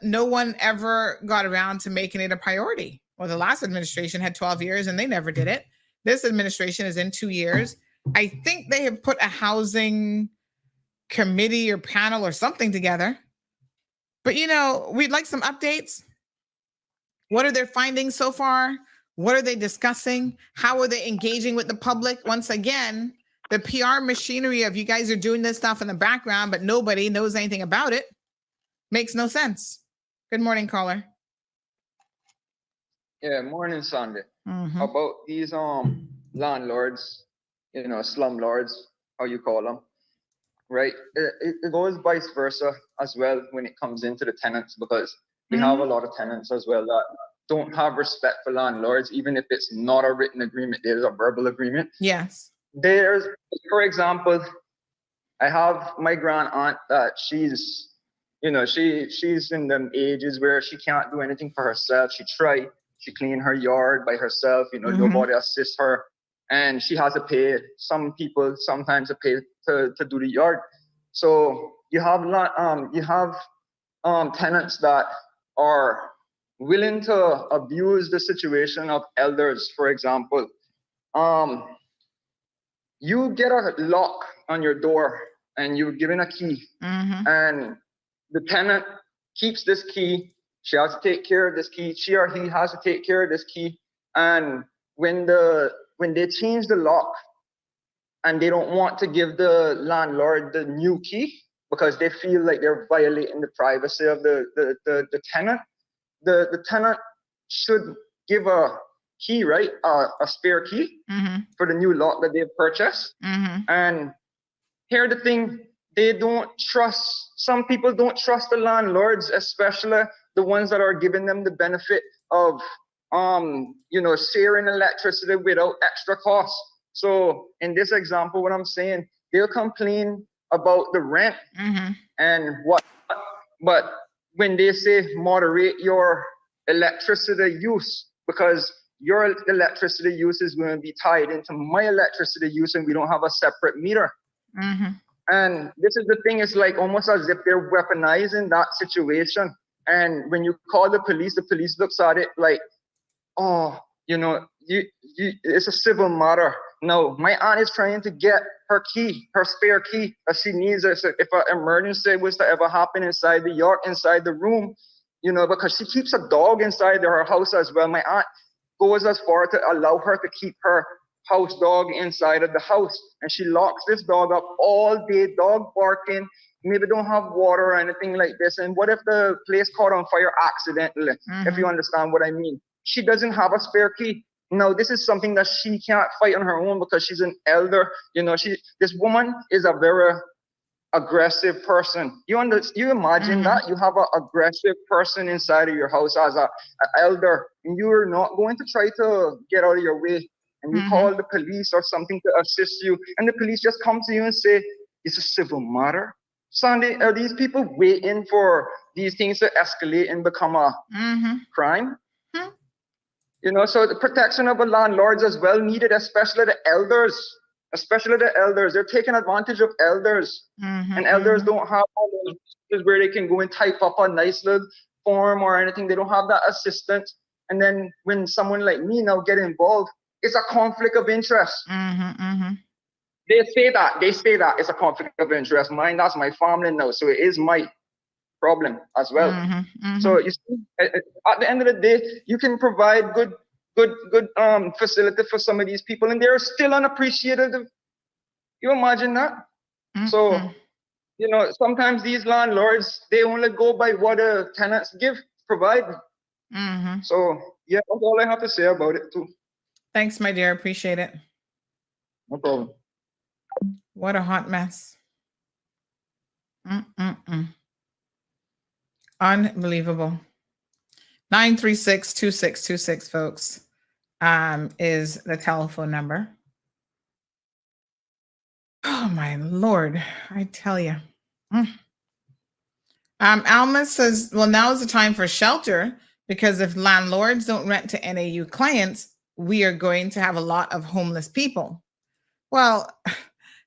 no one ever got around to making it a priority. Well, the last administration had 12 years and they never did it. This administration is in 2 years. I think they have put a housing committee or panel or something together. But, we'd like some updates. What are their findings so far? What are they discussing? How are they engaging with the public? Once again, the PR machinery of you guys are doing this stuff in the background, but nobody knows anything about it. Makes no sense. Good morning, caller. Yeah, morning, Sunday. About these landlords, slumlords, how you call them, right? It goes vice versa as well when it comes into the tenants, because we have a lot of tenants as well that don't have respect for landlords, even if it's not a written agreement, there's a verbal agreement. Yes. There's, for example, I have my grand aunt that she's in them ages where she can't do anything for herself. She clean her yard by herself, nobody assists her. And she has to pay, some people sometimes pay to do the yard. So you have tenants that are willing to abuse the situation of elders, for example. You get a lock on your door and you're given a key. And the tenant keeps this key. She has to take care of this key. She or he has to take care of this key. And when they change the lock and they don't want to give the landlord the new key because they feel like they're violating the privacy of the tenant, the tenant should give a key, right? A spare key for the new lock that they've purchased. And here's the thing. Some people don't trust the landlords, especially the ones that are giving them the benefit of, sharing electricity without extra cost. So in this example, what I'm saying, they'll complain about the rent and what, but when they say moderate your electricity use, because your electricity use is going to be tied into my electricity use and we don't have a separate meter. And this is the thing, it's like almost as if they're weaponizing that situation. And when you call the police looks at it like, oh, you know, it's a civil matter. No, my aunt is trying to get her key, her spare key that she needs if an emergency was to ever happen inside the yard, inside the room, you know, because she keeps a dog inside her house as well. My aunt goes as far to allow her to keep her house dog inside of the house, and she locks this dog up all day, dog barking, maybe don't have water or anything like this. And what if the place caught on fire accidentally, if you understand what I mean? She doesn't have a spare key. No, this is something that she can't fight on her own because she's an elder. You know, this woman is a very aggressive person. You imagine that? You have an aggressive person inside of your house as an elder, and you're not going to try to get out of your way, and you call the police or something to assist you, and the police just come to you and say, it's a civil matter. Sunday, are these people waiting for these things to escalate and become a crime? You know, so the protection of the landlords as well needed, especially the elders. They're taking advantage of elders. And elders don't have all those places where they can go and type up a nice little form or anything. They don't have that assistance. And then when someone like me now get involved, it's a conflict of interest. They say that it's a conflict of interest. Mine, that's my family now, so it is my problem as well. So you see, at the end of the day, you can provide good facility for some of these people, and they're still unappreciated. You imagine that? So, you know, sometimes these landlords, they only go by what the tenants provide. So yeah, that's all I have to say about it too. Thanks, my dear. Appreciate it. No problem. What a hot mess. Unbelievable. 936-2626, folks, is the telephone number. Oh, my Lord. I tell you. Alma says, well, now is the time for shelter, because if landlords don't rent to NAU clients, we are going to have a lot of homeless people. Well,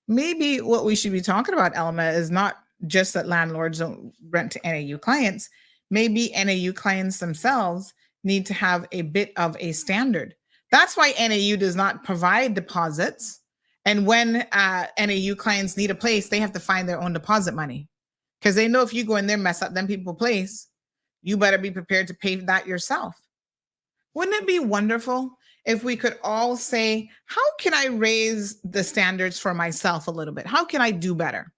maybe what we should be talking about, Alma, is not just that landlords don't rent to NAU clients. Maybe NAU clients themselves need to have a bit of a standard. That's why NAU does not provide deposits. And when NAU clients need a place, they have to find their own deposit money, because they know if you go in there, mess up them people place, you better be prepared to pay that yourself. Wouldn't it be wonderful if we could all say, how can I raise the standards for myself a little bit? How can I do better?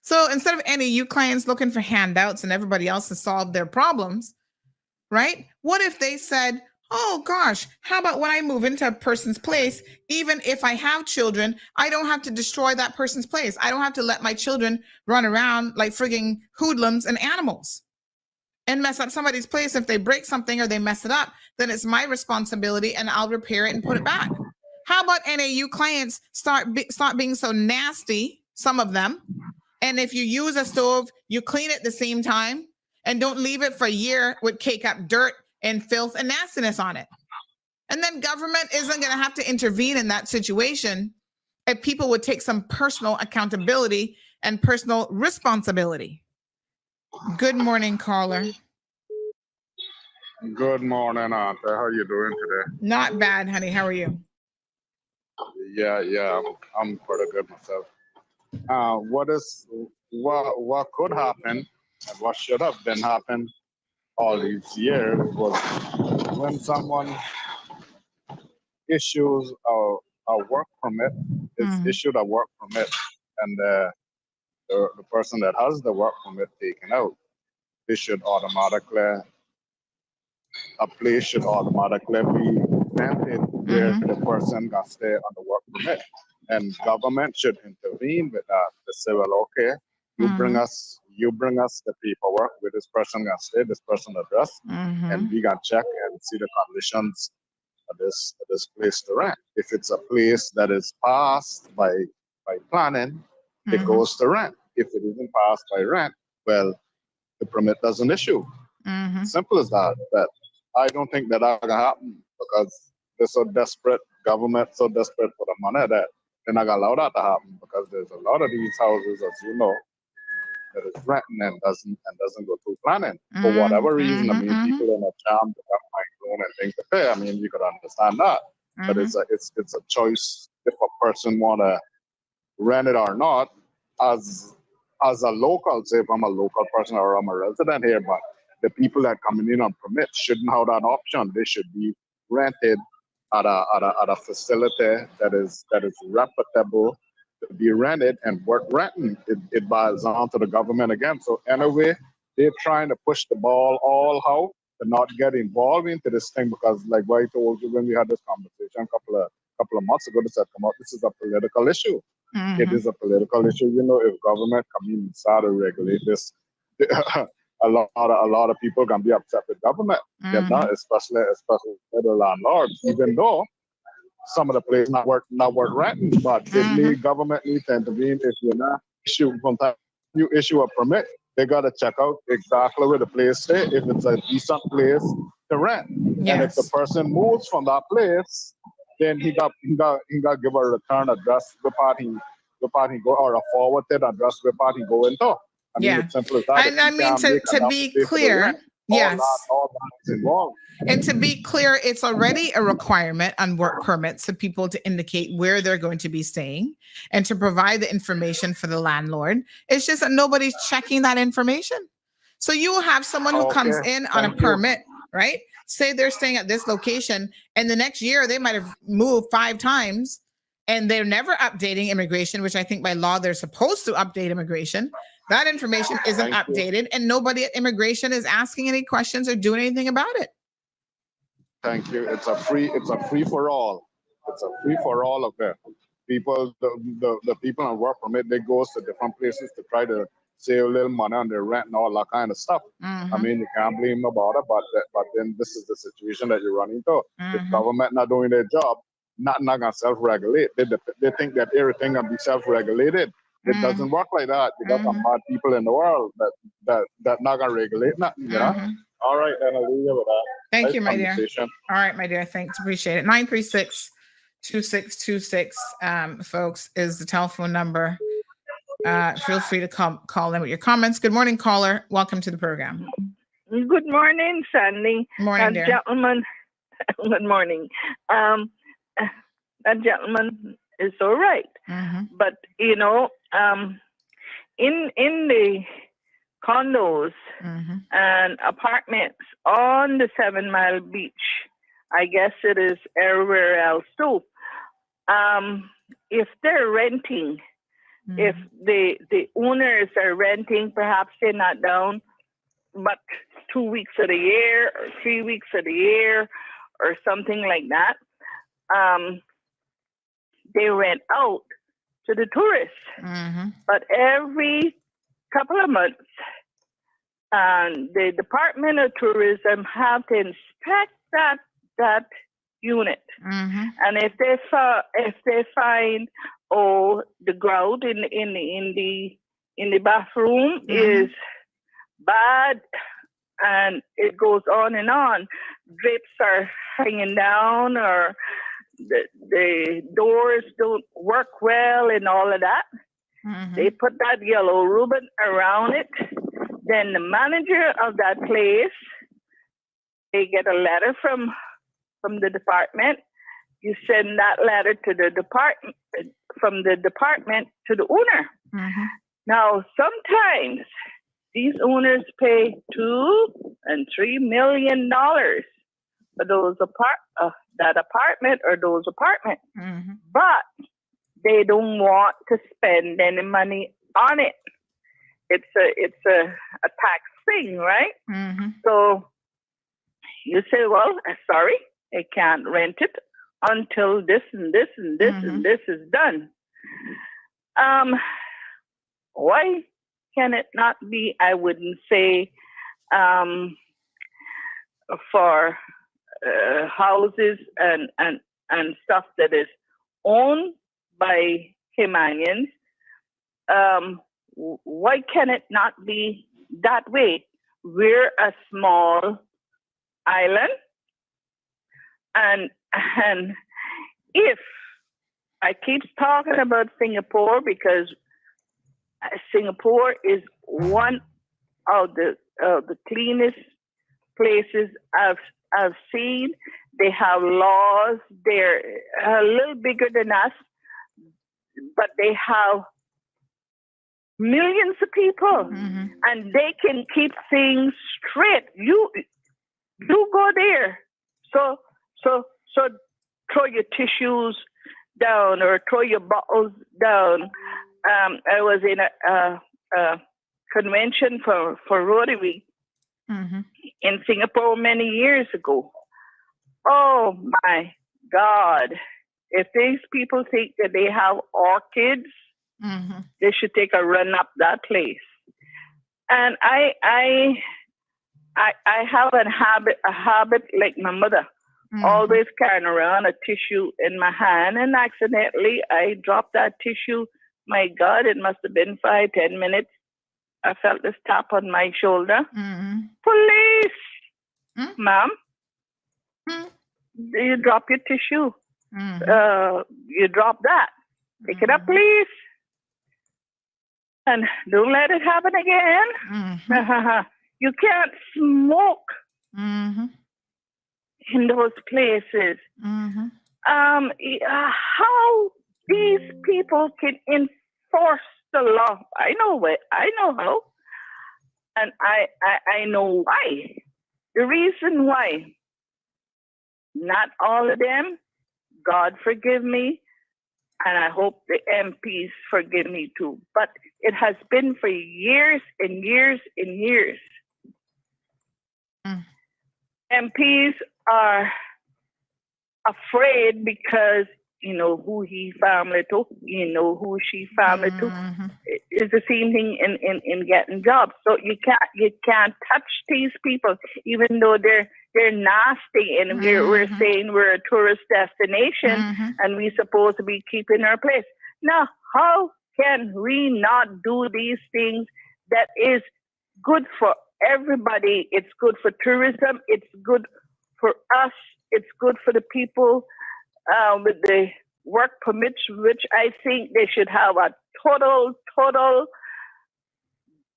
So instead of NAU clients looking for handouts and everybody else to solve their problems, right? What if they said, oh gosh, how about when I move into a person's place, even if I have children, I don't have to destroy that person's place. I don't have to let my children run around like frigging hoodlums and animals and mess up somebody's place. If they break something or they mess it up, then it's my responsibility and I'll repair it and put it back. How about NAU clients stop being so nasty, some of them, and if you use a stove, you clean it at the same time and don't leave it for a year with cake up dirt and filth and nastiness on it. And then government isn't going to have to intervene in that situation if people would take some personal accountability and personal responsibility. Good morning, caller. Good morning, Aunt. How are you doing today? Not bad, honey. How are you? Yeah, I'm pretty good myself. What could happen and what should have been happened all these years was when someone issues a work permit, is issued a work permit, and the person that has the work permit taken out, a place should automatically be rented where the person can stay on the work permit. And government should intervene with that. They say, well, okay, you bring us the paperwork where this person can stay, this person address, and we can check and see the conditions of this place to rent. If it's a place that is passed by planning, it goes to rent. If it isn't passed by rent, well, the permit doesn't issue. Simple as that. But I don't think that can happen because they're so desperate, government so desperate for the money that they're not gonna allow that to happen because there's a lot of these houses, as you know, that is renting and doesn't go through planning for whatever reason. I mean, people in a jam, they have mind loan and things to pay. I mean, you could understand that, but it's a choice if a person wanna rent it or not. As a local, say if I'm a local person or I'm a resident here, but the people that coming in on permits shouldn't have that option. They should be rented at a facility that is reputable to be rented and worth renting. It buys on to the government again. So anyway, they're trying to push the ball all out to not get involved into this thing because, like what I told you when we had this conversation a couple of months ago, this had come up. This is a political issue. It is a political issue. You know, if government come in and start to regulate this, a lot of people can be upset with government. You know, especially the landlords. Even though some of the places not worth renting, but government needs to intervene. If you're not you issue a permit, they gotta check out exactly where the place is. If it's a decent place to rent, and if the person moves from that place, then he got give a return address the party go or a forwarded address the party go into. I mean, it's simple as that. And I mean, to be clear, yes. All that is involved. And to be clear, it's already a requirement on work permits for people to indicate where they're going to be staying and to provide the information for the landlord. It's just that nobody's checking that information. So you will have someone who comes in on a permit, right? Say they're staying at this location, and the next year they might have moved 5 times and they're never updating immigration, which I think by law they're supposed to update immigration. That information isn't updated, and nobody at immigration is asking any questions or doing anything about it. Thank you. It's a free for all. It's a free for all of them. People, the people on work permit, they go to different places to try to save a little money on their rent and all that kind of stuff. I mean, you can't blame them about it, but then this is the situation that you're running into. If government not doing their job, not gonna self-regulate. They think that everything can be self-regulated. It doesn't work like that. You got some bad people in the world that not gonna regulate nothing. You know? All right, then I'll leave you with that. Thank you, my dear. All right, my dear. Thanks. Appreciate it. 936-2626, folks, is the telephone number. Feel free to call in with your comments. Good morning, caller. Welcome to the program. Good morning, Sandy. Good morning, dear. Gentlemen. Good morning. That gentleman is all right. But, you know, in the condos and apartments on the 7 Mile Beach, I guess it is everywhere else too. If they're renting, if the owners are renting, perhaps they're not down, but 2 weeks of the year or 3 weeks of the year or something like that, they rent out to the tourists. But every couple of months, the Department of Tourism have to inspect that unit, and if they find the grout in the bathroom is bad, and it goes on and on, drips are hanging down, or the doors don't work well, and all of that, they put that yellow ribbon around it. Then the manager of that place, they get a letter from the department. You send that letter to the department, from the department to the owner. Now, sometimes these owners pay $2 and $3 million for those that apartment or those apartments, but they don't want to spend any money on it. It's a tax thing, right? So you say, well, sorry, I can't rent it until this and this and this and this is done. Why can it not be, I wouldn't say, for houses and stuff that is owned by Caymanians, why can it not be that way? We're a small island, and if I keep talking about Singapore because Singapore is one of the cleanest places I've seen. They have laws. They're a little bigger than us, but they have millions of people, and they can keep things straight. You go there. So throw your tissues down or throw your bottles down. I was in a convention for Rotary in Singapore many years ago. Oh my God. If these people think that they have orchids, they should take a run up that place. And I have a habit like my mother, always carrying around a tissue in my hand, and accidentally I dropped that tissue. My God, it must have been 5-10 minutes. I felt this tap on my shoulder. Police, ma'am, you drop your tissue. You drop that. Pick it up, please. And don't let it happen again. You can't smoke in those places. How these people can enforce the law? I know how, and I know why. The reason why. Not all of them. God forgive me, and I hope the MPs forgive me too. But it has been for years and years and years. MPs are afraid because you know who he family to, you know who she family to. It's the same thing in getting jobs. So you can't touch these people, even though they're nasty, and we're saying we're a tourist destination and we're supposed to be keeping our place. Now, how can we not do these things that is good for everybody? It's good for tourism. It's good for us. It's good for the people with the work permits, which I think they should have a total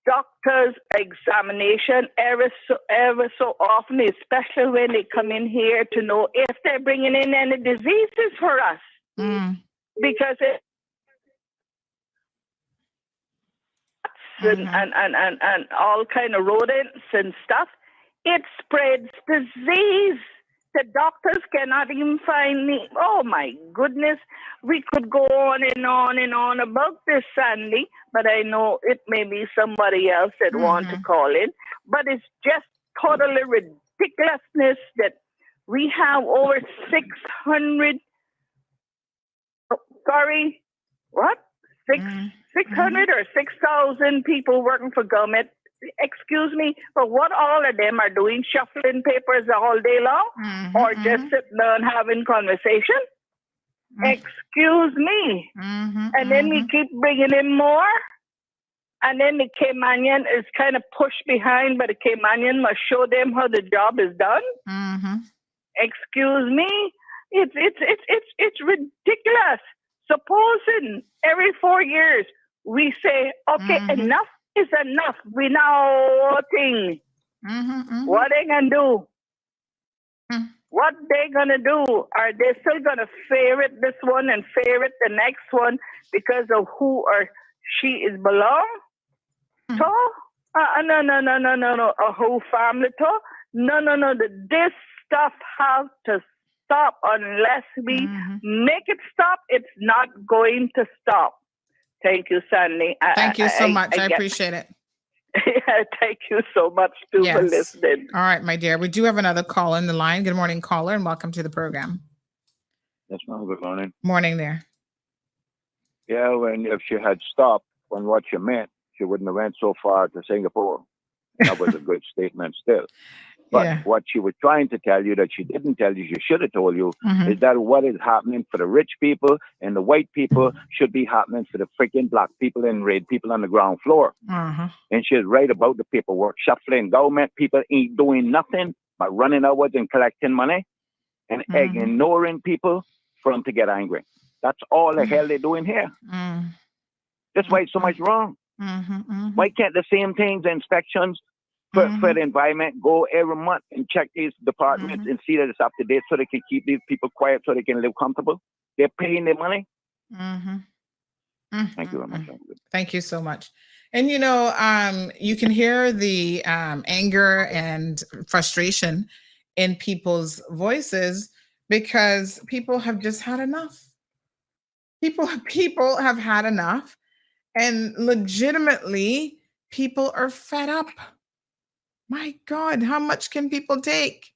doctor's examination ever so often, especially when they come in here to know if they're bringing in any diseases for us. Because and all kind of rodents and stuff, it spreads disease. The doctors cannot even find me. Oh my goodness, we could go on and on and on about this, Sandy, but I know it may be somebody else that want to call in. But it's just totally ridiculousness that we have over 600. 600 or 6,000 people working for government. Excuse me, but what all of them are doing, shuffling papers all day long, or just sitting down having conversation? Excuse me. And then we keep bringing in more, and then the Caymanian is kind of pushed behind, but the Caymanian must show them how the job is done. Excuse me, it's ridiculous. Supposing every 4 years we say, okay, enough is enough. We now think. What they gonna do? What they gonna do? Are they still gonna favorite this one and favorite the next one because of who or she is belong to? No. A whole family to? No. This stuff has to stop. Unless we make it stop, it's not going to stop. Thank you, Sandy. Thank you so much. I appreciate it. Thank you so much too for listening. All right, my dear. We do have another call in the line. Good morning, caller, and welcome to the program. Yes, ma'am. Good morning. Morning there. Yeah, if she had stopped on what she meant, she wouldn't have went so far to Singapore. That was a good statement still. But what she was trying to tell you that she didn't tell you, she should have told you, is that what is happening for the rich people and the white people should be happening for the freaking black people and red people on the ground floor. And she's right about the paperwork shuffling. Government people ain't doing nothing but running outwards and collecting money and ignoring people for them to get angry. That's all the hell they're doing here. That's why it's so much wrong. Why can't the same things, the inspections for the environment, go every month and check these departments and see that it's up to date so they can keep these people quiet so they can live comfortable? They're paying their money. Thank you very much. Thank you so much. And you know, you can hear the anger and frustration in people's voices because people have just had enough. People have had enough, and legitimately, people are fed up. My God, how much can people take?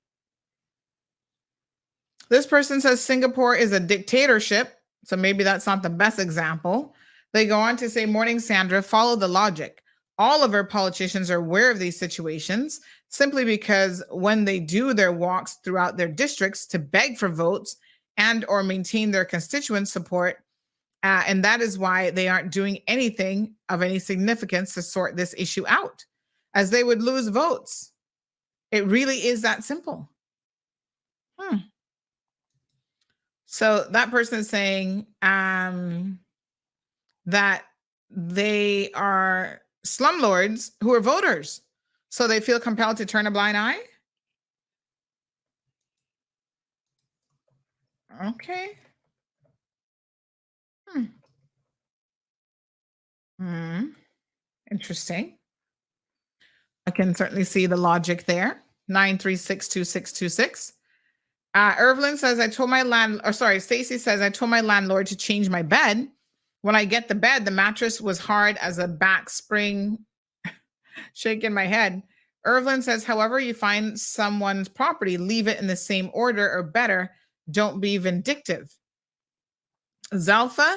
This person says Singapore is a dictatorship, so maybe that's not the best example. They go on to say, morning, Sandra, follow the logic. All of our politicians are aware of these situations simply because when they do their walks throughout their districts to beg for votes and or maintain their constituent support, and that is why they aren't doing anything of any significance to sort this issue out, as they would lose votes. It really is that simple. So that person is saying that they are slumlords who are voters, so they feel compelled to turn a blind eye. Okay. Interesting. I can certainly see the logic there. 9362626. Irvlin says, Stacy says, I told my landlord to change my bed. When I get the bed, the mattress was hard as a back spring. Shaking my head. Irvlin says, however you find someone's property, leave it in the same order or better. Don't be vindictive. Zalfa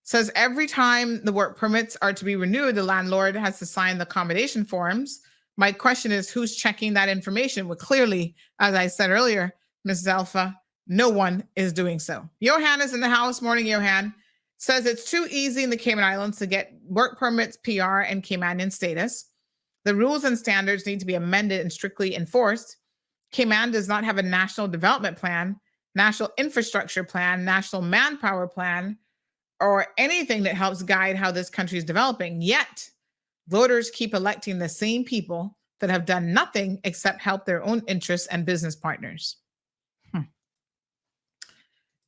says, every time the work permits are to be renewed, the landlord has to sign the accommodation forms. My question is, who's checking that information? Well, clearly, as I said earlier, Ms. Zalfa, no one is doing so. Johan is in the house. Morning, Johan. Says it's too easy in the Cayman Islands to get work permits, PR, and Caymanian status. The rules and standards need to be amended and strictly enforced. Cayman does not have a national development plan, national infrastructure plan, national manpower plan, or anything that helps guide how this country is developing. Yet, voters keep electing the same people that have done nothing except help their own interests and business partners.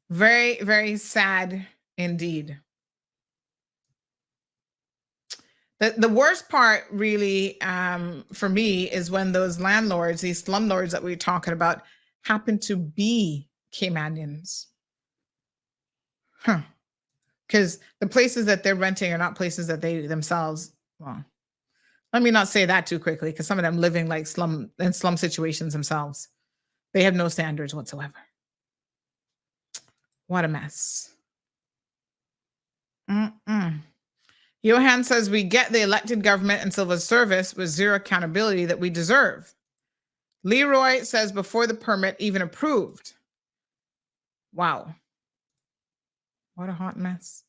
Very, very sad indeed. The worst part really for me is when those landlords, these slumlords that we're talking about, happen to be Caymanians. Because the places that they're renting are not places that they themselves, well, let me not say that too quickly, because some of them living like slum situations themselves. They have no standards whatsoever. What a mess. Johan says, we get the elected government and civil service with zero accountability that we deserve. Leroy says, before the permit even approved. Wow. What a hot mess.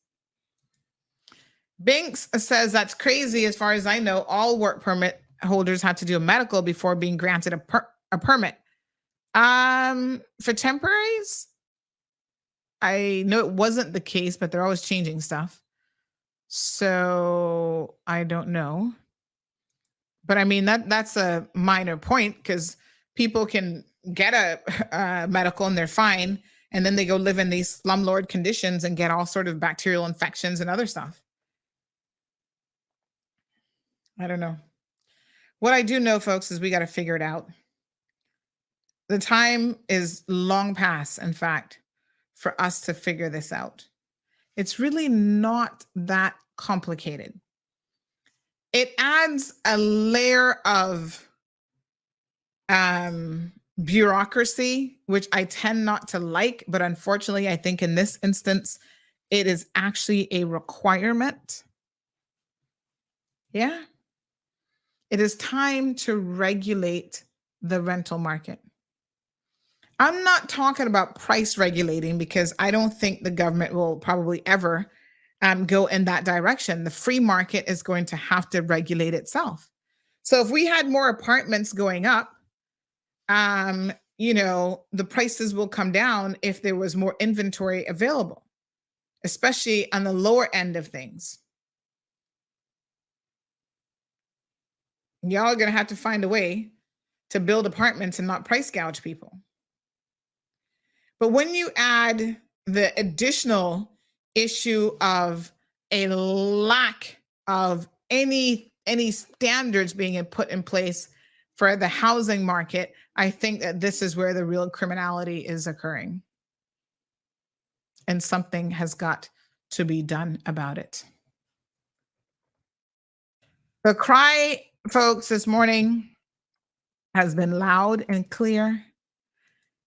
Binks says, that's crazy. As far as I know, all work permit holders had to do a medical before being granted a permit. For temporaries, I know it wasn't the case, but they're always changing stuff. So I don't know. But I mean, that's a minor point, because people can get a medical and they're fine. And then they go live in these slumlord conditions and get all sort of bacterial infections and other stuff. I don't know. What I do know, folks, is we got to figure it out. The time is long past, in fact, for us to figure this out. It's really not that complicated. It adds a layer of bureaucracy, which I tend not to like, but unfortunately, I think in this instance, it is actually a requirement. Yeah. It is time to regulate the rental market. I'm not talking about price regulating, because I don't think the government will probably ever go in that direction. The free market is going to have to regulate itself. So if we had more apartments going up, the prices will come down if there was more inventory available. especially on the lower end of things. Y'all are going to have to find a way to build apartments and not price gouge people. But when you add the additional issue of a lack of any standards being put in place for the housing market, I think that this is where the real criminality is occurring. And something has got to be done about it. The cry, folks, this morning has been loud and clear.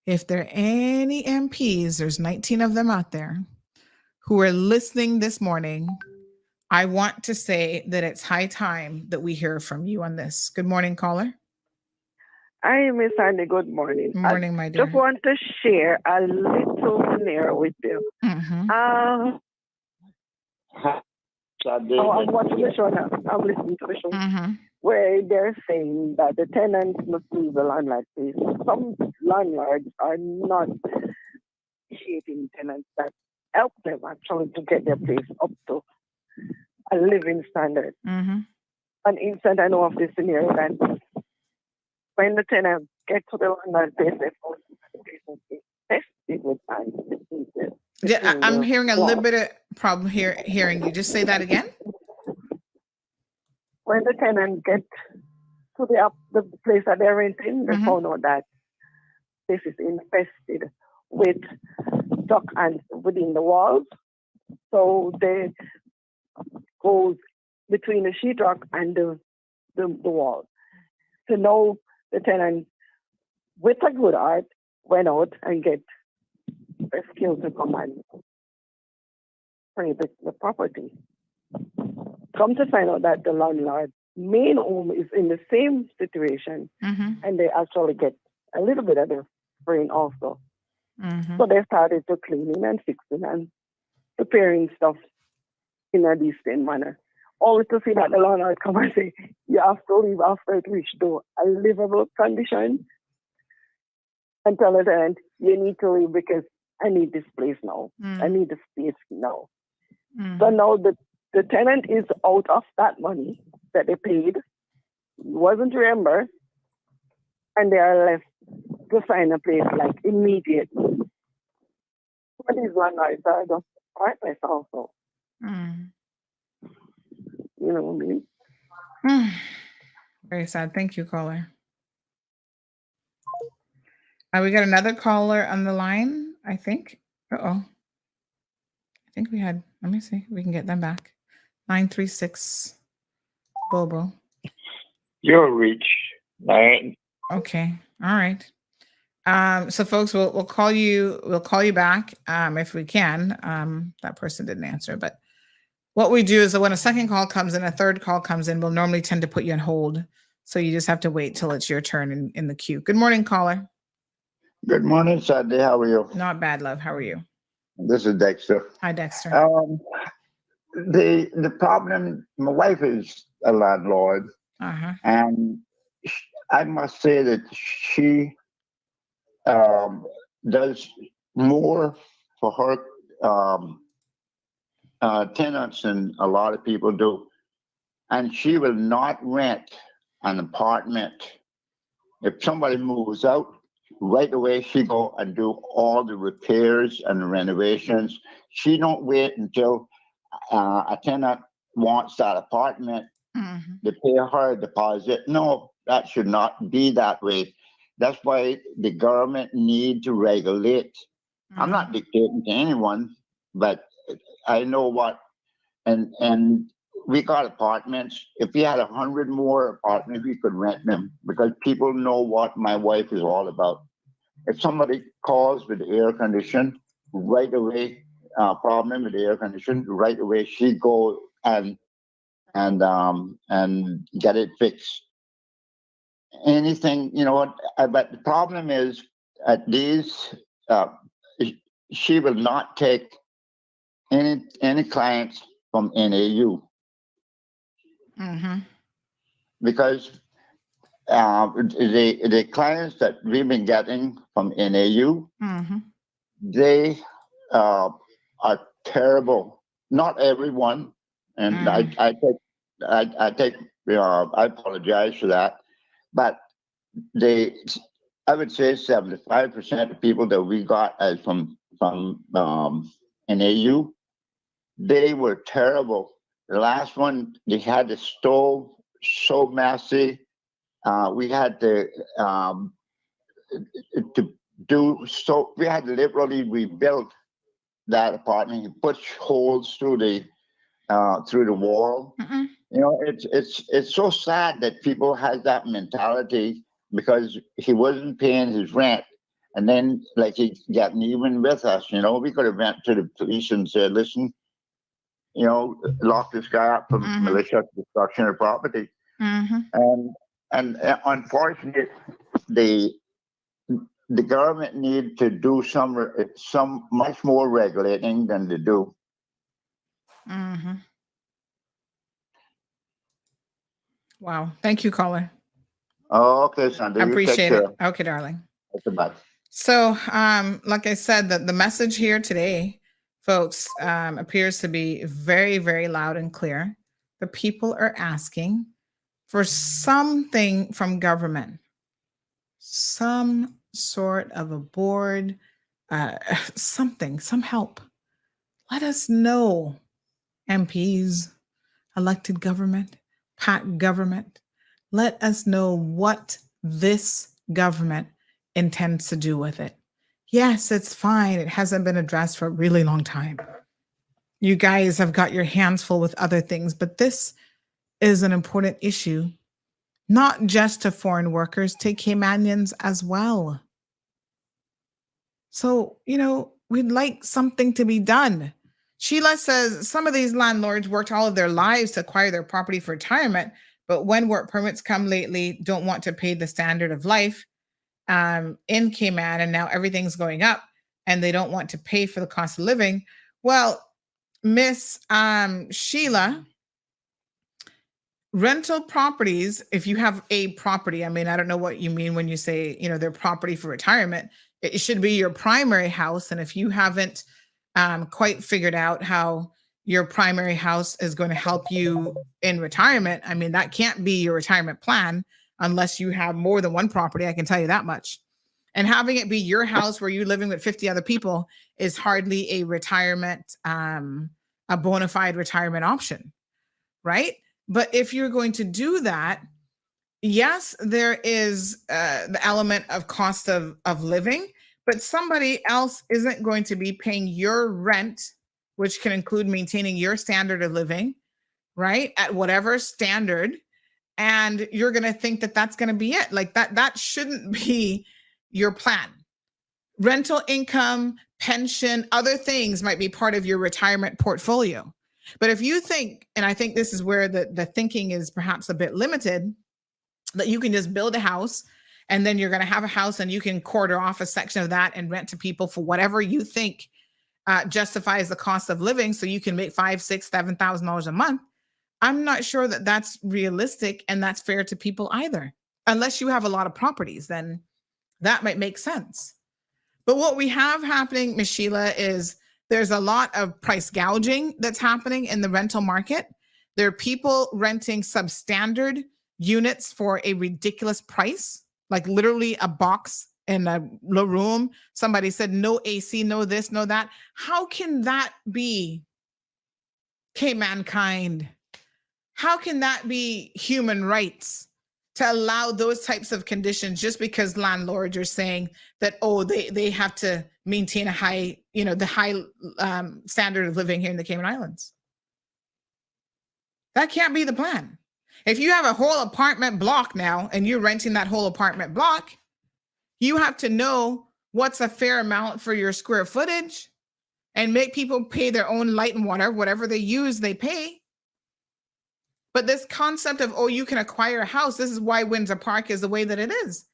If there are any MPs, there's 19 of them out there, who are listening this morning, I want to say that it's high time that we hear from you on this. Good morning, caller. Hi, Miss Annie. Good morning. Good morning, my dear. Just want to share a little scenario with you. Mm-hmm. I'm watching the show now. I'm listening to the show. Mm-hmm. Where they're saying that the tenants must leave the landlord place. Some landlords are not appreciating tenants that help them actually to get their place up to a living standard. Mm-hmm. An instant I know of this scenario that when the tenant gets to the landlord place, they fall Yeah, I'm hearing a little bit of problem here hearing you. Just say that again. When the tenant gets to the place that they're renting, they found out that this is infested with duck ants within the walls. So they goes between the sheetrock and the wall. So now the tenant, with a good heart, went out and get rescue to come and spray the property. Come to find out that the landlord's main home is in the same situation, and they actually get a little bit of the spraying also. So they started to cleaning and fixing and preparing stuff in a decent manner. Only to see that the landlord come and say, you have to leave after it reached to a livable condition, and tell the tenant, you need to leave because I need this place now. I need the space now. So now the tenant is out of that money that they paid, wasn't reimbursed, and they are left to find a place like immediately. But these landlords are just heartless also. You know what I mean? Very sad. Thank you, caller. We got another caller on the line, I think. I think we had, let me see if we can get them back. 936 Bobo. You'll reach 9. Okay. All right. So folks, we'll call you back if we can. That person didn't answer, but what we do is that when a second call comes in, a third call comes in, we'll normally tend to put you on hold. So you just have to wait till it's your turn in the queue. Good morning, caller. Good morning, Sandy. How are you? Not bad, love. How are you? This is Dexter. Hi, Dexter. The problem, my wife is a landlord, and I must say that she does more for her tenants than a lot of people do. And she will not rent an apartment. If somebody moves out, right away she go and do all the repairs and renovations. She don't wait until a tenant wants that apartment to pay her a deposit. No, that should not be that way. That's why the government need to regulate. I'm not dictating to anyone, but I know what, and we got apartments. If we had 100 more apartments, we could rent them because people know what my wife is all about. If somebody calls with air condition, right away, problem with the air condition, right away she go and get it fixed. Anything, you know what? But the problem is at these, she will not take any clients from NAU because the clients that we've been getting from NAU, they are terrible. Not everyone, and I apologize for that, but I would say 75% of people that we got as from NAU, they were terrible. The last one, they had the stove so messy. We had to we had to literally rebuild that apartment. He put holes through the wall. You know, it's so sad that people have that mentality because he wasn't paying his rent, and then like he gotten even with us. You know, we could have went to the police and said, "Listen, you know, lock this guy up for malicious destruction of property." And unfortunately, the government need to do some much more regulating than they do. Wow. Thank you, caller. Oh, okay, Sandy. I appreciate it. Okay, darling. Bye. So, like I said, the message here today, folks, appears to be very, very loud and clear. The people are asking for something from government, some sort of a board, something, some help. Let us know, MPs, elected government, PAC government. Let us know what this government intends to do with it. Yes, it's fine. It hasn't been addressed for a really long time. You guys have got your hands full with other things, but this is an important issue, not just to foreign workers, to Caymanians as well. So, you know, we'd like something to be done. Sheila says some of these landlords worked all of their lives to acquire their property for retirement, but when work permits come lately, don't want to pay the standard of life in Cayman, and now everything's going up and they don't want to pay for the cost of living. Well, Miss Sheila, rental properties, if you have a property, I mean, I don't know what you mean when you say, you know, their property for retirement, it should be your primary house. And if you haven't quite figured out how your primary house is going to help you in retirement, I mean, that can't be your retirement plan unless you have more than one property. I can tell you that much. And having it be your house where you're living with 50 other people is hardly a retirement, a bona fide retirement option, right? But if you're going to do that, yes, there is the element of cost of living, but somebody else isn't going to be paying your rent, which can include maintaining your standard of living, right? At whatever standard. And you're going to think that that's going to be it. Like that shouldn't be your plan. Rental income, pension, other things might be part of your retirement portfolio. But if you think, and I think this is where the thinking is perhaps a bit limited, that you can just build a house and then you're going to have a house and you can quarter off a section of that and rent to people for whatever you think justifies the cost of living, so you can make $5,000, $6,000, $7,000 a month. I'm not sure that that's realistic and that's fair to people either. Unless you have a lot of properties, then that might make sense. But what we have happening, Ms. Sheila, is there's a lot of price gouging that's happening in the rental market. There are people renting substandard units for a ridiculous price, like literally a box in a room. Somebody said no AC, no this, no that. How can that be Caymankind? How can that be human rights to allow those types of conditions just because landlords are saying that, oh, they have to maintain a high, the high standard of living here in the Cayman Islands? That can't be the plan. If you have a whole apartment block now and you're renting that whole apartment block, you have to know what's a fair amount for your square footage and make people pay their own light and water, whatever they use, they pay. But this concept of, oh, you can acquire a house, this is why Windsor Park is the way that it is.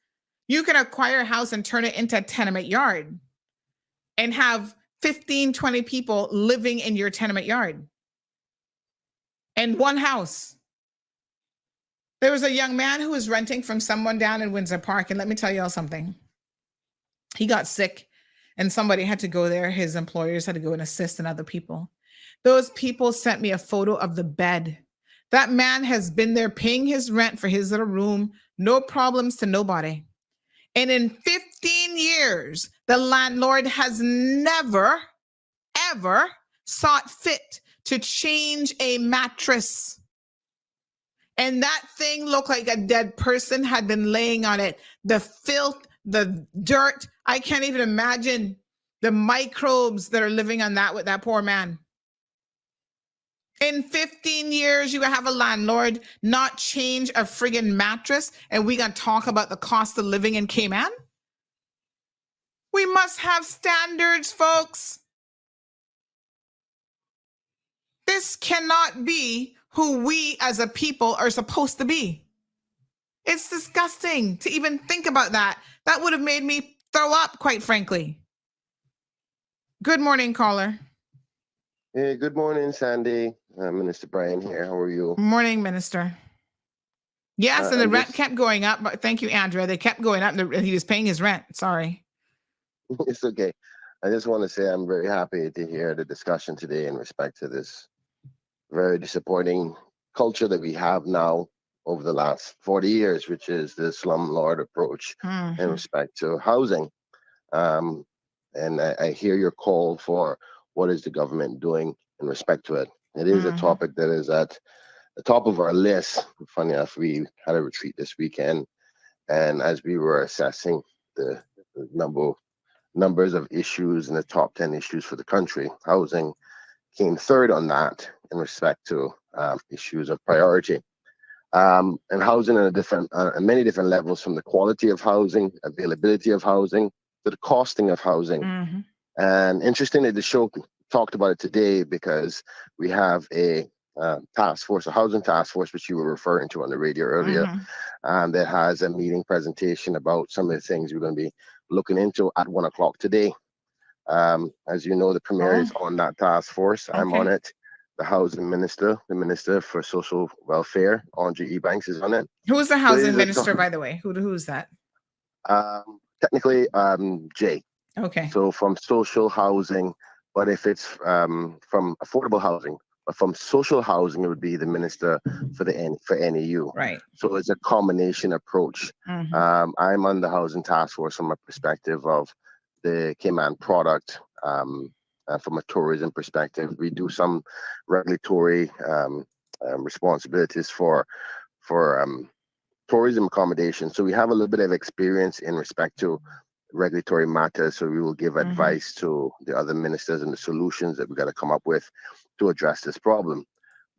You can acquire a house and turn it into a tenement yard and have 15, 20 people living in your tenement yard. And one house. There was a young man who was renting from someone down in Windsor Park. And let me tell you all something. He got sick and somebody had to go there. His employers had to go and assist and other people. Those people sent me a photo of the bed. That man has been there paying his rent for his little room, no problems to nobody. And in 15 years, the landlord has never, ever sought fit to change a mattress. And that thing looked like a dead person had been laying on it. The filth, the dirt. I can't even imagine the microbes that are living on that with that poor man. In 15 years, you have a landlord not change a friggin' mattress, and we gonna talk about the cost of living in Cayman? We must have standards, folks. This cannot be who we as a people are supposed to be. It's disgusting to even think about that. That would have made me throw up, quite frankly. Good morning, caller. Hey, good morning, Sandy. Minister Brian here. How are you? Morning, Minister. Yes, and the rent kept going up. But thank you, Andrea. They kept going up. He was paying his rent. Sorry. It's okay. I just want to say I'm very happy to hear the discussion today in respect to this very disappointing culture that we have now over the last 40 years, which is the slumlord approach in respect to housing. And I hear your call for what is the government doing in respect to it. It is a topic that is at the top of our list. Funny enough, we had a retreat this weekend, and as we were assessing the numbers of issues and the top 10 issues for the country, housing came third on that in respect to issues of priority. And housing on many different levels, from the quality of housing, availability of housing, to the costing of housing. And interestingly, the show talked about it today because we have a task force, a housing task force, which you were referring to on the radio earlier, that has a meeting presentation about some of the things we're going to be looking into at 1 o'clock today. As you know, the premier is on that task force. I'm on it. The housing minister, the minister for social welfare, Andre Ebanks, is on it. Who is the housing minister, by the way? Who is that? Technically, Jay. Okay. So from social housing, but if it's from affordable housing, but from social housing, it would be the minister for NEU. Right. So it's a combination approach. I'm on the housing task force from a perspective of the Cayman product. From a tourism perspective, we do some regulatory responsibilities for tourism accommodation. So we have a little bit of experience in respect to regulatory matters. So we will give advice to the other ministers and the solutions that we got to come up with to address this problem.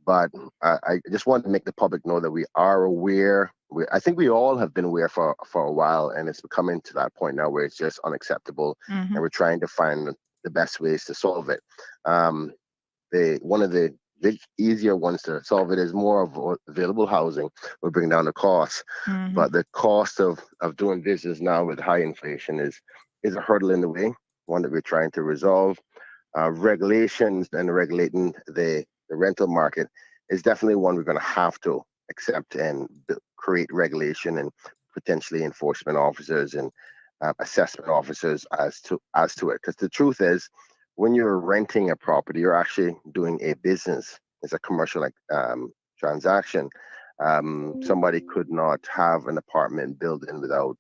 But I just want to make the public know that we are aware. I think we all have been aware for a while, and it's coming to that point now where it's just unacceptable, and we're trying to find the best ways to solve it. One of the big easier ones to solve it is more of available housing will bring down the cost. But the cost of doing business now with high inflation is a hurdle in the way, one that we're trying to resolve. Regulations and regulating the rental market is definitely one we're going to have to accept and create regulation and potentially enforcement officers and assessment officers as to it. Because the truth is, when you're renting a property, you're actually doing a business. It's a commercial transaction. Somebody could not have an apartment building without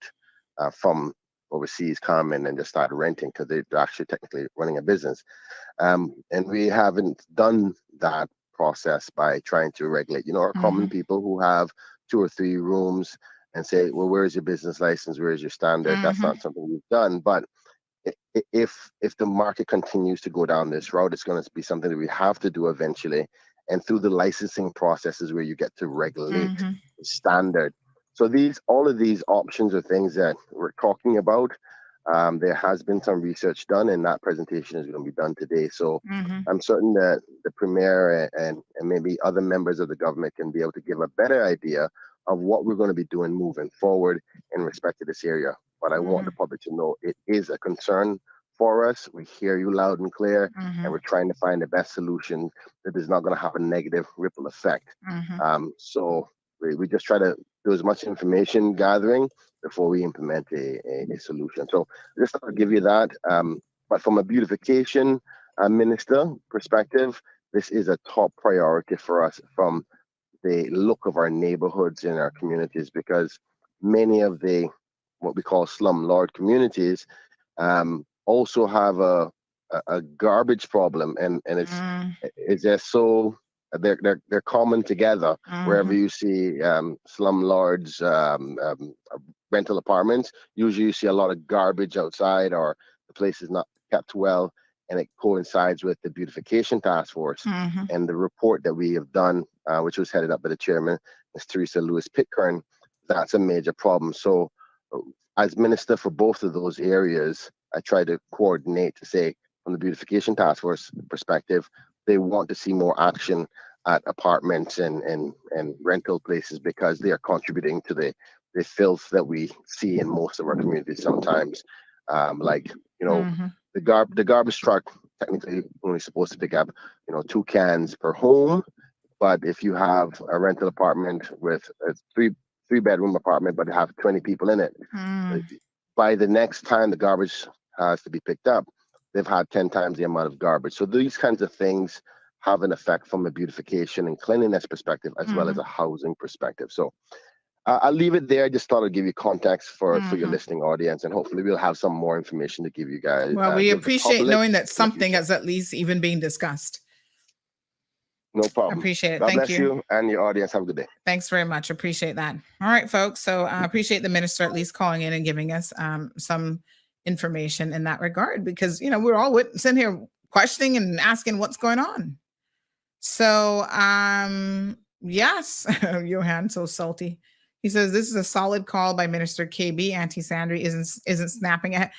from overseas come in and just start renting, because they're actually technically running a business. And we haven't done that process by trying to regulate, our common people who have 2 or 3 rooms and say, well, where's your business license? Where's your standard? That's not something we've done. But if the market continues to go down this route, it's going to be something that we have to do eventually. And through the licensing processes where you get to regulate the standard. So all of these options are things that we're talking about. There has been some research done, and that presentation is going to be done today. So I'm certain that the premier and maybe other members of the government can be able to give a better idea of what we're going to be doing moving forward in respect to this area. But I want the public to know it is a concern for us. We hear you loud and clear, and we're trying to find the best solution that is not going to have a negative ripple effect. So we just try to do as much information gathering before we implement a solution. So just I'll give you that. But from a beautification minister perspective, this is a top priority for us from the look of our neighborhoods and our communities, because many of the what we call slumlord communities also have a garbage problem, and it's just so they're common together. Wherever you see slumlords, rental apartments, usually you see a lot of garbage outside, or the place is not kept well, and it coincides with the beautification task force and the report that we have done, which was headed up by the chairman, Ms. Teresa Lewis Pitcairn. That's a major problem. So as minister for both of those areas, I try to coordinate to say, from the beautification task force perspective, they want to see more action at apartments and rental places, because they are contributing to the filth that we see in most of our communities sometimes. Like, you know, the garbage truck technically only supposed to pick up, 2 cans per home. But if you have a rental apartment with a three-bedroom apartment, but have 20 people in it, by the next time the garbage has to be picked up, they've had 10 times the amount of garbage. So these kinds of things have an effect from a beautification and cleanliness perspective, as well as a housing perspective. So I'll leave it there. I just thought I'd give you context for your listening audience, and hopefully we'll have some more information to give you guys. Well, we appreciate knowing that something is at least even being discussed. No problem. Appreciate it. God Thank bless you and your audience. Have a good day. Thanks very much. Appreciate that. All right, folks. So I appreciate the minister at least calling in and giving us some information in that regard, because, we're all sitting here questioning and asking what's going on. So, yes, Johan, so salty. He says, this is a solid call by Minister KB. Auntie Sandry isn't snapping at.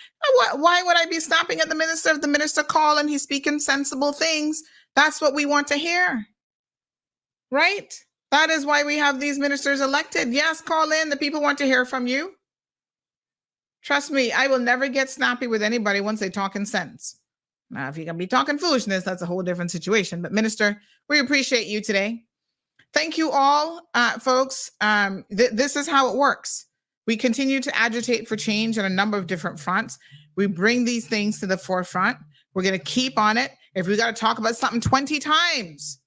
Why would I be snapping at the minister if the minister called and he's speaking sensible things? That's what we want to hear, right? That is why we have these ministers elected. Yes, call in. The people want to hear from you. Trust me, I will never get snappy with anybody once they talk in sense. Now, if you're going to be talking foolishness, that's a whole different situation. But Minister, we appreciate you today. Thank you all, folks. This is how it works. We continue to agitate for change on a number of different fronts. We bring these things to the forefront. We're going to keep on it. If we got to talk about something 20 times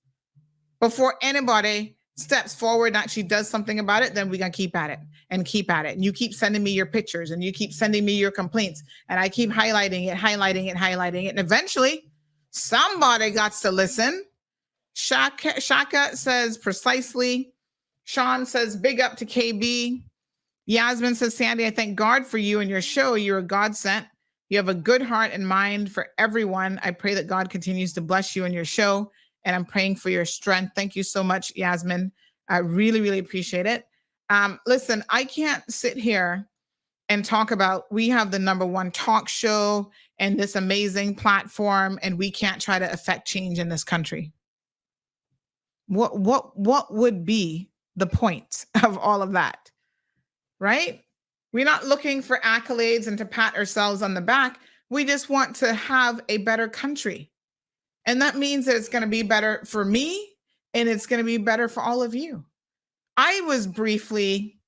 before anybody steps forward and actually does something about it, then we're going to keep at it and keep at it. And you keep sending me your pictures and you keep sending me your complaints. And I keep highlighting it. And eventually somebody got to listen. Shaka says precisely. Sean says big up to KB. Yasmin says, Sandy, I thank God for you and your show. You're a God sent. You have a good heart and mind for everyone. I pray that God continues to bless you and your show. And I'm praying for your strength. Thank you so much, Yasmin. I really, really appreciate it. Listen, I can't sit here and talk about we have the #1 talk show and this amazing platform, and we can't try to affect change in this country. What would be the point of all of that, right? We're not looking for accolades and to pat ourselves on the back. We just want to have a better country. And that means that it's going to be better for me and it's going to be better for all of you. I was briefly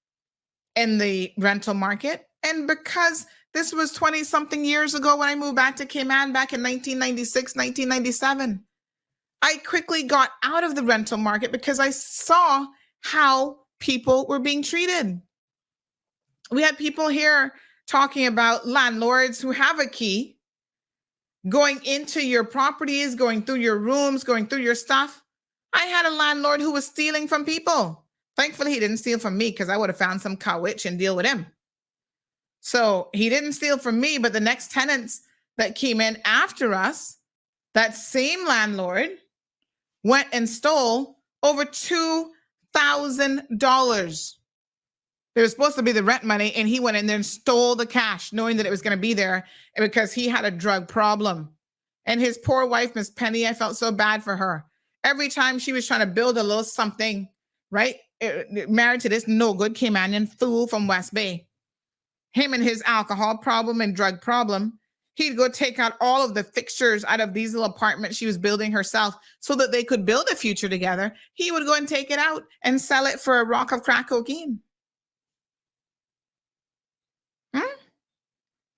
in the rental market, and because this was 20 something years ago when I moved back to Cayman back in 1996, 1997, I quickly got out of the rental market because I saw how people were being treated. We had people here talking about landlords who have a key, going into your properties, going through your rooms, going through your stuff. I had a landlord who was stealing from people. Thankfully, he didn't steal from me because I would have found some cowitch and deal with him. So he didn't steal from me, but the next tenants that came in after us, that same landlord went and stole over $2,000. There was supposed to be the rent money, and he went in there and stole the cash, knowing that it was going to be there because he had a drug problem. And his poor wife, Miss Penny, I felt so bad for her. Every time she was trying to build a little something, right? Married to this no good Caymanian fool from West Bay. Him and his alcohol problem and drug problem. He'd go take out all of the fixtures out of these little apartments she was building herself so that they could build a future together. He would go and take it out and sell it for a rock of crack cocaine.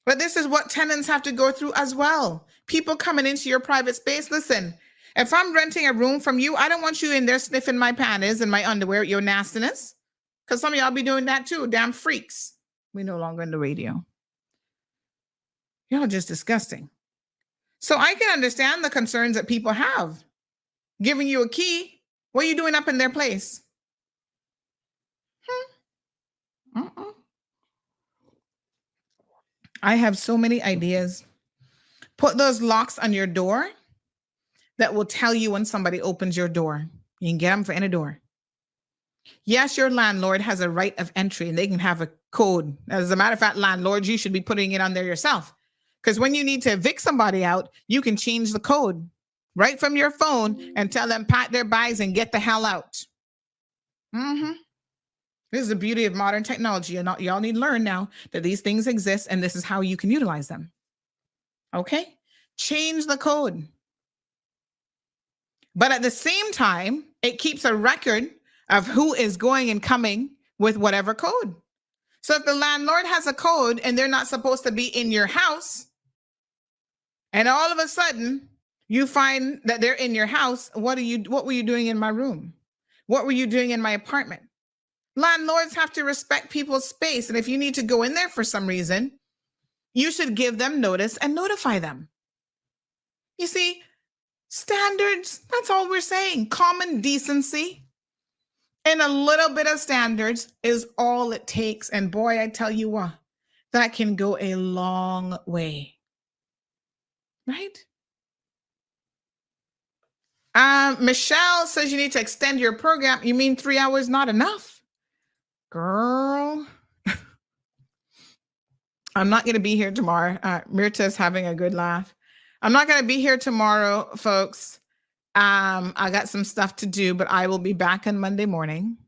But this is what tenants have to go through as well. People coming into your private space. Listen, if I'm renting a room from you, I don't want you in there sniffing my panties and my underwear, your nastiness. Because some of y'all be doing that too. Damn freaks. We no longer in the radio. Y'all just disgusting. So I can understand the concerns that people have. Giving you a key. What are you doing up in their place? I have so many ideas. Put those locks on your door that will tell you when somebody opens your door. You can get them for any door. Yes, your landlord has a right of entry and they can have a code. As a matter of fact, landlords, you should be putting it on there yourself. Because when you need to evict somebody out, you can change the code right from your phone and tell them pack their bags and get the hell out. This is the beauty of modern technology. Y'all need to learn now that these things exist and this is how you can utilize them. Okay? Change the code. But at the same time, it keeps a record of who is going and coming with whatever code. So if the landlord has a code and they're not supposed to be in your house, and all of a sudden you find that they're in your house, what were you doing in my room? What were you doing in my apartment? Landlords have to respect people's space. And if you need to go in there for some reason, you should give them notice and notify them. You see, standards, that's all we're saying. Common decency and a little bit of standards is all it takes. And boy, I tell you what, that can go a long way. Right? Michelle says you need to extend your program. You mean 3 hours not enough? Girl. I'm not going to be here tomorrow. Mirta's having a good laugh. I'm not going to be here tomorrow, folks. I got some stuff to do, but I will be back on Monday morning.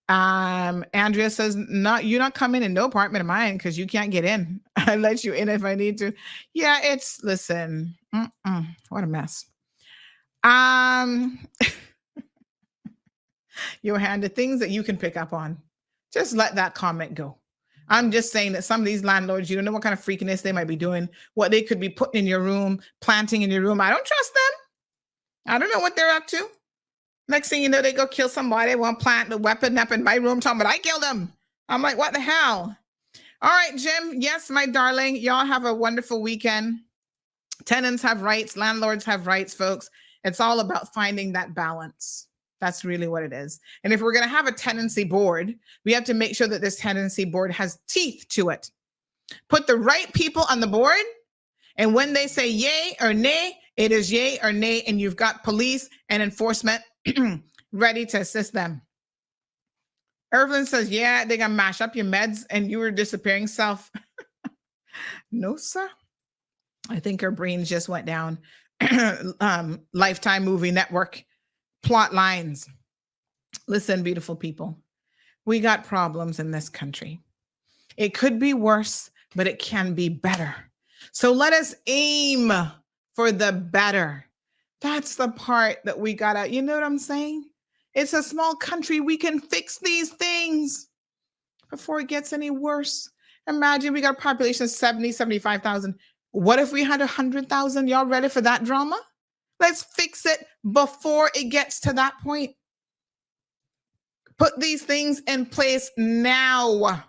Andrea says, you're not coming in no apartment of mine because you can't get in. I let you in if I need to. Yeah, listen, what a mess. Johan, the things that you can pick up on, just let that comment go. I'm just saying that some of these landlords, you don't know what kind of freakiness they might be doing, what they could be putting in your room, planting in your room. I don't trust them. I don't know what they're up to. Next thing you know, they go kill somebody, want to plant the weapon up in my room, talking about I killed him. I'm like, what the hell? All right, Jim. Yes, my darling. Y'all have a wonderful weekend. Tenants have rights. Landlords have rights, folks. It's all about finding that balance. That's really what it is. And if we're going to have a tenancy board, we have to make sure that this tenancy board has teeth to it. Put the right people on the board. And when they say yay or nay, it is yay or nay. And you've got police and enforcement ready to assist them. Irvin says, yeah, they're going to mash up your meds and you were disappearing self. No, sir. I think her brains just went down. Lifetime Movie Network plot lines. Listen, beautiful people, we got problems in this country. It could be worse, but it can be better. So let us aim for the better. That's the part that we gotta, you know what I'm saying? It's a small country. We can fix these things before it gets any worse. Imagine we got a population of 70, 75,000. What if we had 100,000? Y'all ready for that drama? Let's fix it before it gets to that point. Put these things in place now.